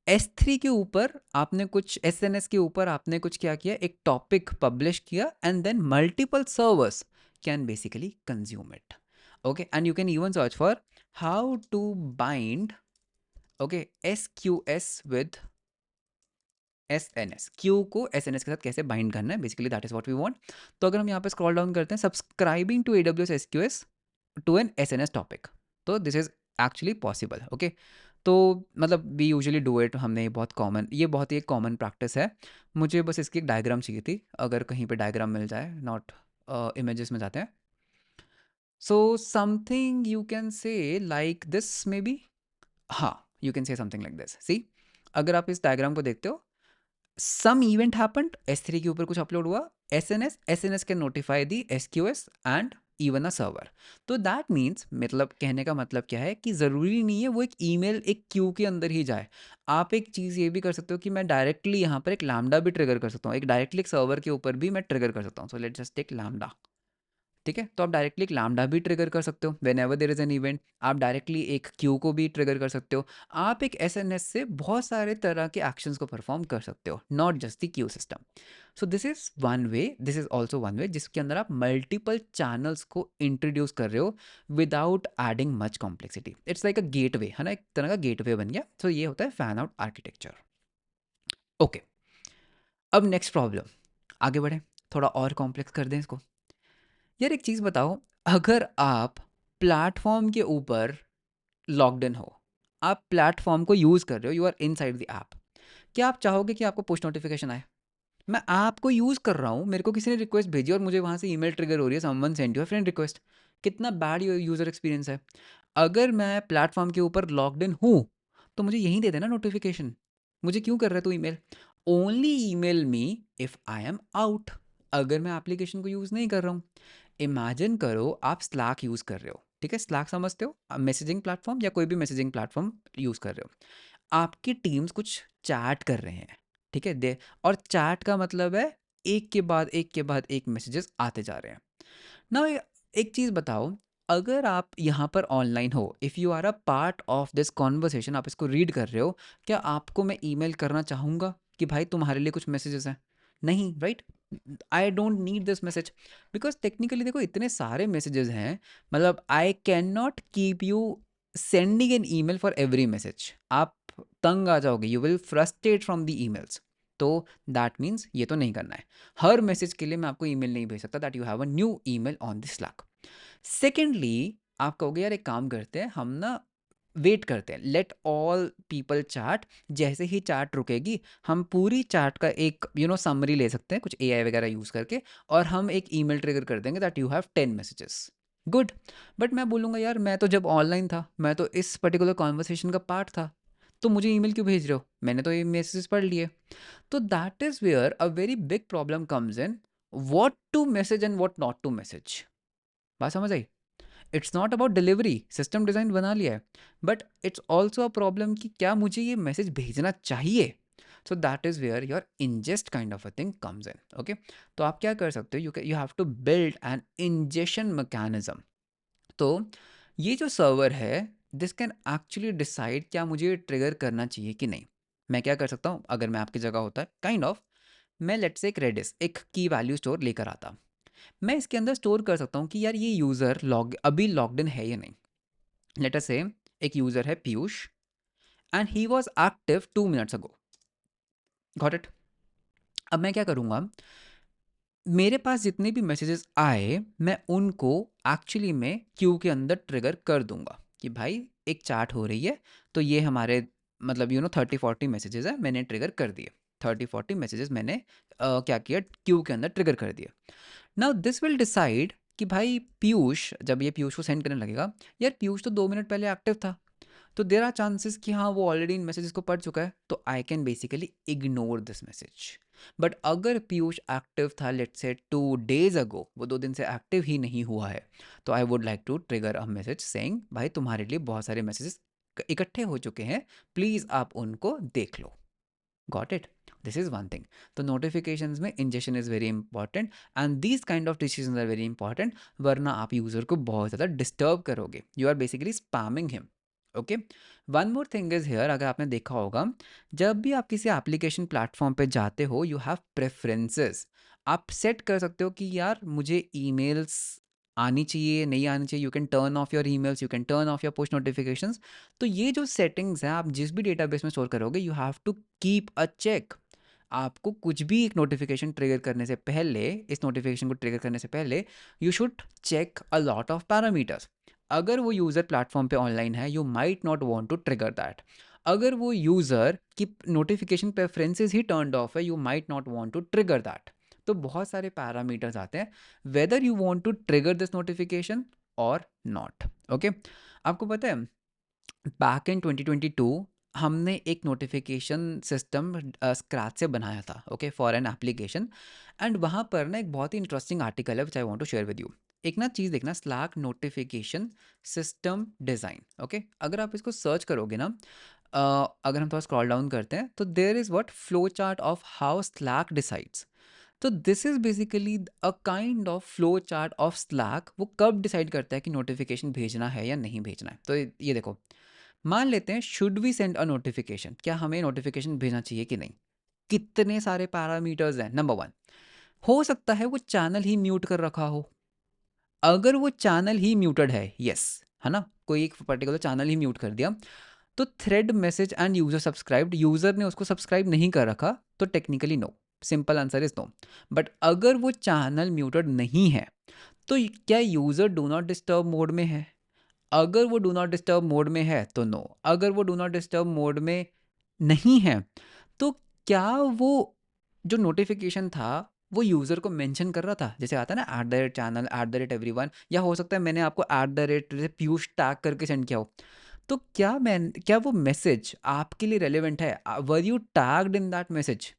S3 के ऊपर आपने कुछ, SNS के ऊपर आपने कुछ क्या किया, एक टॉपिक पब्लिश किया and then multiple servers can basically consume it, okay, and you can even search for how to bind, okay, SQS with SNS, queue को SNS के साथ कैसे बाइंड करना है, basically that is what we want. तो अगर हम यहाँ पे स्क्रॉल डाउन करते हैं, subscribing to AWS SQS to an SNS topic, तो this is actually possible, okay. तो मतलब वी यूजुअली डू इट, हमने ये बहुत कॉमन, ये बहुत ही एक कॉमन प्रैक्टिस है। मुझे बस इसकी एक डायग्राम चाहिए थी, अगर कहीं पे डायग्राम मिल जाए, नॉट इमेजेस में जाते हैं। So something you can say like this maybe, हाँ, you can say something like this. See, अगर आप इस डायग्राम को देखते हो, सम इवेंट हैपेंड, S3 के ऊपर कुछ अपलोड हुआ, SNS can notify the SQS and even a server. तो दैट मीन्स, मतलब कहने का मतलब क्या है कि ज़रूरी नहीं है वो एक ईमेल एक क्यू के अंदर ही जाए। आप एक चीज़ ये भी कर सकते हो कि मैं डायरेक्टली यहाँ पर एक लैम्डा भी ट्रिगर कर सकता हूँ, एक डायरेक्टली एक सर्वर के ऊपर भी मैं ट्रिगर कर सकता हूँ। So let's just take lambda, ठीक है। तो आप डायरेक्टली एक लैम्डा भी ट्रिगर कर सकते हो when ever there is an event. आप डायरेक्टली एक क्यू को भी ट्रिगर कर सकते हो। आप एक एसएनएस से बहुत सारे तरह के एक्शंस को परफॉर्म कर सकते हो, not just the Q system. So this is one way, this is also one way जिसके अंदर आप मल्टीपल चैनल्स को इंट्रोड्यूस कर रहे हो without adding much complexity. It's like a gateway, है ना, एक तरह का गेट वे बन गया। सो ये होता है फैन आउट आर्किटेक्चर, ओके। अब नेक्स्ट प्रॉब्लम, आगे बढ़े, थोड़ा और कॉम्प्लेक्स कर दें इसको। यार एक चीज़ बताओ, अगर आप प्लेटफॉर्म के ऊपर लॉग्ड इन हो, आप प्लेटफॉर्म को यूज़ कर रहे हो, you are inside the app, क्या आप चाहोगे कि आपको पुश नोटिफिकेशन आए? मैं ऐप को यूज़ कर रहा हूँ, मेरे को किसी ने रिक्वेस्ट भेजी और मुझे वहाँ से ईमेल ट्रिगर हो रही है, someone send you a friend request. कितना बैड यूज़र एक्सपीरियंस है। अगर मैं प्लेटफॉर्म के ऊपर लॉग्ड इन हूँ, तो मुझे यहीं दे देना नोटिफिकेशन। मुझे क्यों कर रहा है तू email? Only email me if I am out, अगर मैं एप्लीकेशन को यूज़ नहीं कर रहा हूँ। इमेजिन करो आप स्लैक यूज़ कर रहे हो, ठीक है, स्लैक समझते हो, मैसेजिंग प्लेटफॉर्म या कोई भी मैसेजिंग प्लेटफॉर्म यूज़ कर रहे हो। आपकी टीम्स कुछ चैट कर रहे हैं, ठीक है, दे, और चैट का मतलब है एक के बाद एक के बाद एक मैसेजेस आते जा रहे हैं ना। एक चीज़ बताओ, अगर आप यहाँ पर ऑनलाइन हो, if you are a part of this conversation, आप इसको रीड कर रहे हो, क्या आपको मैं ईमेल करना चाहूँगा कि भाई तुम्हारे लिए कुछ मैसेजेस हैं? नहीं, right? I don't need this message, because technically देखो इतने सारे मैसेजेस हैं, मतलब I can not keep you sending an email for every message. आप तंग आ जाओगे, you will frustrate from the emails. तो दैट मीन्स ये तो नहीं करना है। हर मैसेज के लिए मैं आपको ईमेल नहीं भेज सकता, that you have a new email on this slack. Secondly, आप कहोगे यार एक काम करते हैं हम ना, वेट करते हैं, लेट ऑल पीपल चैट, जैसे ही चैट रुकेगी हम पूरी चैट का एक समरी ले सकते हैं कुछ एआई वगैरह यूज़ करके, और हम एक ईमेल ट्रिगर कर देंगे that you have 10 messages. Good. But मैं बोलूँगा यार मैं तो जब ऑनलाइन था, मैं तो इस पर्टिकुलर कॉन्वर्सेशन का पार्ट था, तो मुझे ईमेल क्यों भेज रहे हो? मैंने तो ये मैसेजेस पढ़ लिए। तो that is where a very big problem comes in, what to message and what not to message. बात समझ आई? It's not about delivery, system design बना लिया है, but it's also a problem कि क्या मुझे ये मैसेज भेजना चाहिए? So that is where your ingest kind of a thing comes in. Okay, तो आप क्या कर सकते हो, you have to build an ingestion mechanism. तो ये जो सर्वर है, दिस कैन एक्चुअली डिसाइड क्या मुझे ट्रिगर करना चाहिए कि नहीं। मैं क्या कर सकता हूँ, अगर मैं आपकी जगह होता है काइंड ऑफ, मैं लेट्स से एक रेडिस एक की वैल्यू स्टोर लेकर आता, मैं इसके अंदर स्टोर कर सकता हूँ कि यार ये यूज़र अभी लॉग्ड इन है या नहीं। लेट अस से एक यूज़र है Piyush and he was active 2 minutes ago. Got it. अब मैं क्या करूँगा, मेरे पास जितने भी मैसेजेस आए मैं उनको एक्चुअली में क्यू के अंदर ट्रिगर कर दूंगा कि भाई एक चैट हो रही है, तो ये हमारे मतलब 30-40 मैसेजेस है, मैंने ट्रिगर कर दिए। 30-40 मैसेजेस मैंने क्या किया, क्यू के अंदर ट्रिगर कर दिया। नाउ दिस विल डिसाइड कि भाई पीयूष, जब ये पीयूष को सेंड करने लगेगा, यार पीयूष तो 2 मिनट पहले एक्टिव था, तो देर आर चांसेस कि हाँ वो ऑलरेडी इन मैसेजेस को पढ़ चुका है, तो I can basically ignore this message. But अगर पीयूष एक्टिव था लेट्स से 2 days अगो, वो 2 दिन से एक्टिव ही नहीं हुआ है, तो I would like to trigger a message saying भाई तुम्हारे लिए बहुत सारे मैसेजेस इकट्ठे हो चुके हैं, प्लीज़ आप उनको देख लो। Got it. This is one thing. तो नोटिफिकेशंस में injection is very important and these kind of decision are very important, वरना आप यूजर को बहुत ज़्यादा डिस्टर्ब करोगे, you are basically spamming him. Okay, one more thing is here, अगर आपने देखा होगा, जब भी आप किसी एप्लीकेशन प्लेटफॉर्म पे जाते हो यू हैव प्रेफरेंसेस। आप सेट कर सकते हो कि यार मुझे ईमेल्स आनी चाहिए नहीं आनी चाहिए, you can turn off your emails, you can turn off your push notifications. तो ये जो सेटिंग्स हैं आप जिस भी डेटाबेस में स्टोर करोगे, you have to keep a check. आपको कुछ भी एक नोटिफिकेशन ट्रिगर करने से पहले, इस नोटिफिकेशन को ट्रिगर करने से पहले, you should check a lot of parameters. अगर वो यूज़र प्लेटफॉर्म पे ऑनलाइन है, you might not want to trigger that. अगर वो यूज़र की नोटिफिकेशन प्रेफरेंसेस ही टर्न्ड ऑफ है, you might not want to trigger that. तो बहुत सारे पैरामीटर्स आते हैं whether you want to trigger this notification और नॉट। ओके, आपको पता है बैक इन 2022 हमने एक नोटिफिकेशन सिस्टम स्क्रैच से बनाया था, okay, for an application. And वहाँ पर ना एक बहुत ही इंटरेस्टिंग आर्टिकल है which I want to share with you. एक ना चीज़ देखना, Slack notification system design. Okay, अगर आप इसको सर्च करोगे ना, अगर हम थोड़ा स्क्रॉल डाउन करते हैं, तो there is what flow chart of how Slack decides. So this is basically a kind of flow chart of Slack. वो कब डिसाइड करता है कि नोटिफिकेशन भेजना है या नहीं भेजना है। तो ये देखो, मान लेते हैं should we send a notification, क्या हमें नोटिफिकेशन भेजना चाहिए कि नहीं। कितने सारे पैरामीटर्स हैं। नंबर 1, हो सकता है वो चैनल ही म्यूट कर रखा हो। अगर वो चैनल ही म्यूटेड है, यस, है ना, कोई एक पर्टिकुलर चैनल ही म्यूट कर दिया, तो thread message and user subscribed, user ने उसको सब्सक्राइब नहीं कर रखा, तो technically no, simple answer is no. But अगर वो चैनल म्यूटेड नहीं है, तो क्या user do not disturb mode में है? अगर वो डू नॉट डिस्टर्ब मोड में है तो नो। अगर वो डू नॉट डिस्टर्ब मोड में नहीं है, तो क्या वो जो नोटिफिकेशन था वो यूज़र को मेंशन कर रहा था, जैसे आता है ना @channel @everyone, या हो सकता है मैंने आपको @पीयूष टैग करके सेंड किया हो। तो क्या वो मैसेज आपके लिए रेलेवेंट है? Were you tagged in that message?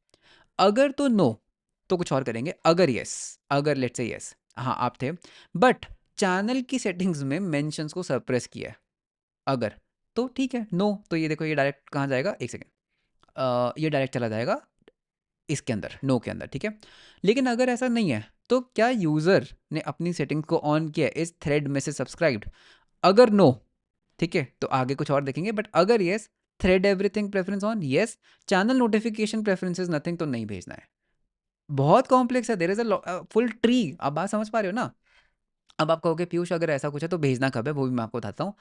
अगर तो नो, तो कुछ और करेंगे। अगर यस, अगर लेट्स से यस, हाँ आप थे, बट चैनल की सेटिंग्स में मेंशंस को सरप्रेस किया है, अगर, तो ठीक है। नो, तो ये देखो ये डायरेक्ट कहाँ जाएगा, एक सेकेंड, ये डायरेक्ट चला जाएगा इसके अंदर, नो के अंदर, ठीक है। लेकिन अगर ऐसा नहीं है, तो क्या यूज़र ने अपनी सेटिंग्स को ऑन किया, इस थ्रेड मैसेज सब्सक्राइब्ड? अगर नो, ठीक है, तो आगे कुछ और देखेंगे, बट अगर yes, thread everything preference on, yes, channel notification preferences nothing, तो नहीं भेजना है। बहुत कॉम्प्लेक्स है, there is a full tree. आप बात समझ पा रहे हो ना? अब आप कहोगे पीयूष अगर ऐसा कुछ है तो भेजना कब है, वो भी मैं आपको बताता हूँ।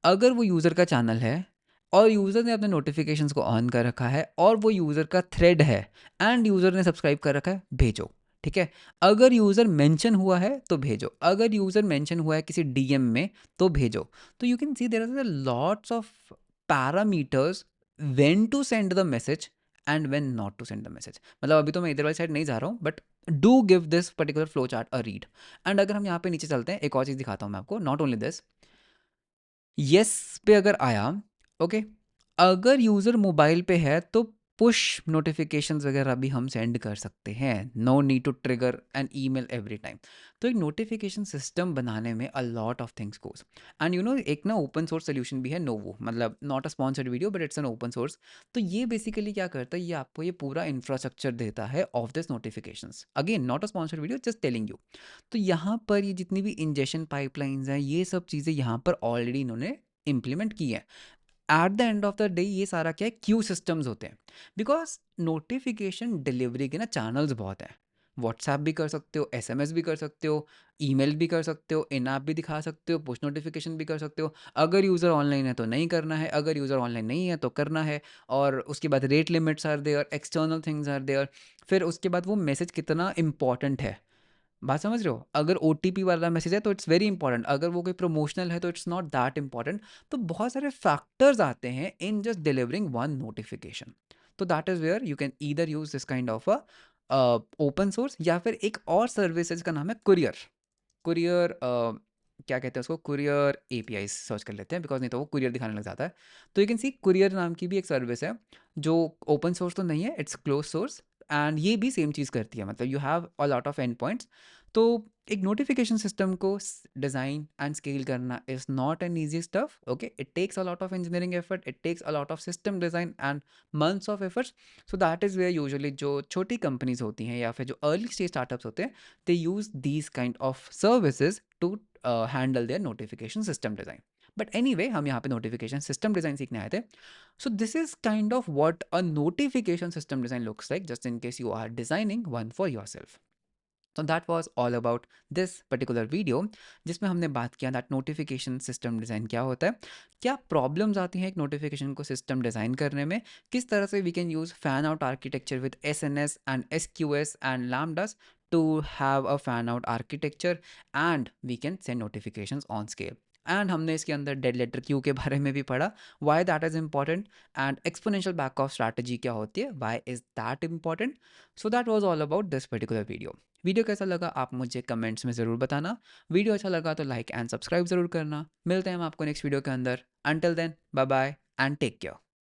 अगर वो यूज़र का चैनल है और यूज़र ने अपने नोटिफिकेशंस को ऑन कर रखा है और वो यूज़र का थ्रेड है एंड यूज़र ने सब्सक्राइब कर रखा है, भेजो, ठीक है। अगर यूज़र मेंशन हुआ है तो भेजो, अगर यूज़र मेंशन हुआ है किसी डीएम में तो भेजो। तो you can see there are lots of parameters when to send the message and when not to send the message. मतलब अभी तो मैं इधर वाली साइड नहीं जा रहा हूँ, but do give this particular flow chart a read. And अगर हम यहाँ पे नीचे चलते हैं, एक और चीज़ दिखाता हूँ मैं आपको, नॉट ओनली दिस, यस पे अगर आया, ओके, अगर यूज़र मोबाइल पे है तो पुश नोटिफिकेशंस वगैरह भी हम सेंड कर सकते हैं, no need to trigger an email every time. तो एक नोटिफिकेशन सिस्टम बनाने में a lot of things goes, and you know एक ना ओपन सोर्स सोल्यूशन भी है नोवो, मतलब not a sponsored video but it's an open source. तो ये बेसिकली क्या करता है, ये आपको ये पूरा इंफ्रास्ट्रक्चर देता है of this notifications, again not a sponsored video, just telling you. तो यहाँ पर ये जितनी भी इंजेक्शन पाइपलाइंस हैं, ये सब चीज़ें यहाँ पर ऑलरेडी इन्होंने इम्प्लीमेंट की है। At the end of the day ये सारा क्या है, क्यू सिस्टम्स होते हैं। बिकॉज नोटिफिकेशन डिलीवरी के ना चैनल्स बहुत हैं। व्हाट्सएप भी कर सकते हो, एसएमएस भी कर सकते हो, ईमेल भी कर सकते हो, इन ऐप भी दिखा सकते हो, पुश नोटिफिकेशन भी कर सकते हो। अगर यूज़र ऑनलाइन है तो नहीं करना है, अगर यूज़र ऑनलाइन नहीं है तो करना है। और उसके बाद rate limits are there, external things are there. फिर उसके बाद वो मैसेज कितना इंपॉर्टेंट है, बात समझ रहे हो? अगर ओटीपी वाला मैसेज है तो इट्स वेरी इंपॉर्टेंट, अगर वो कोई प्रमोशनल है तो इट्स नॉट दैट इंपॉर्टेंट। तो बहुत सारे फैक्टर्स आते हैं in just delivering one notification. तो that is where you can either use this kind of a open source, या फिर एक और सर्विस है जिसका नाम है कुरियर। कुरियर क्या कहते हैं उसको, कुरियर एपीआई सर्च कर लेते हैं, बिकॉज नहीं तो वो कुरियर दिखाने लग जाता है। तो यू कैन सी कुरियर नाम की भी एक सर्विस है, जो ओपन सोर्स तो नहीं है, इट्स क्लोज सोर्स। एंड ये भी सेम चीज़ करती है, मतलब you have a lot of end points. तो एक नोटिफिकेशन सिस्टम को डिज़ाइन एंड स्केल करना is not an easy stuff, okay. It takes a lot of engineering effort, it takes a lot of system design and months of efforts. So that is where usually जो छोटी companies होती हैं या फिर जो early stage startups होते हैं, they use these kind of services to handle their notification system design. But anyway, हम यहाँ पे notification system design सीखने आए थे. So this is kind of what a notification system design looks like, just in case you are designing one for yourself. So that was all about this particular video, जिसमें हमने बात किया that notification system design क्या होता है, क्या problems आती हैं एक नोटिफिकेशन को सिस्टम डिज़ाइन करने में, किस तरह से we can use fan out architecture with SNS and SQS and lambdas to have a fan out architecture, and we can send notifications on scale. And हमने इसके अंदर डेड लेटर क्यू के बारे में भी पढ़ा, why that is important, and exponential back off strategy क्या होती है, why is that important. So that was all about this particular video. वीडियो कैसा लगा आप मुझे कमेंट्स में ज़रूर बताना। वीडियो अच्छा लगा तो लाइक एंड सब्सक्राइब ज़रूर करना। मिलते हैं हम आपको नेक्स्ट वीडियो के अंदर। Until then, bye bye and take care.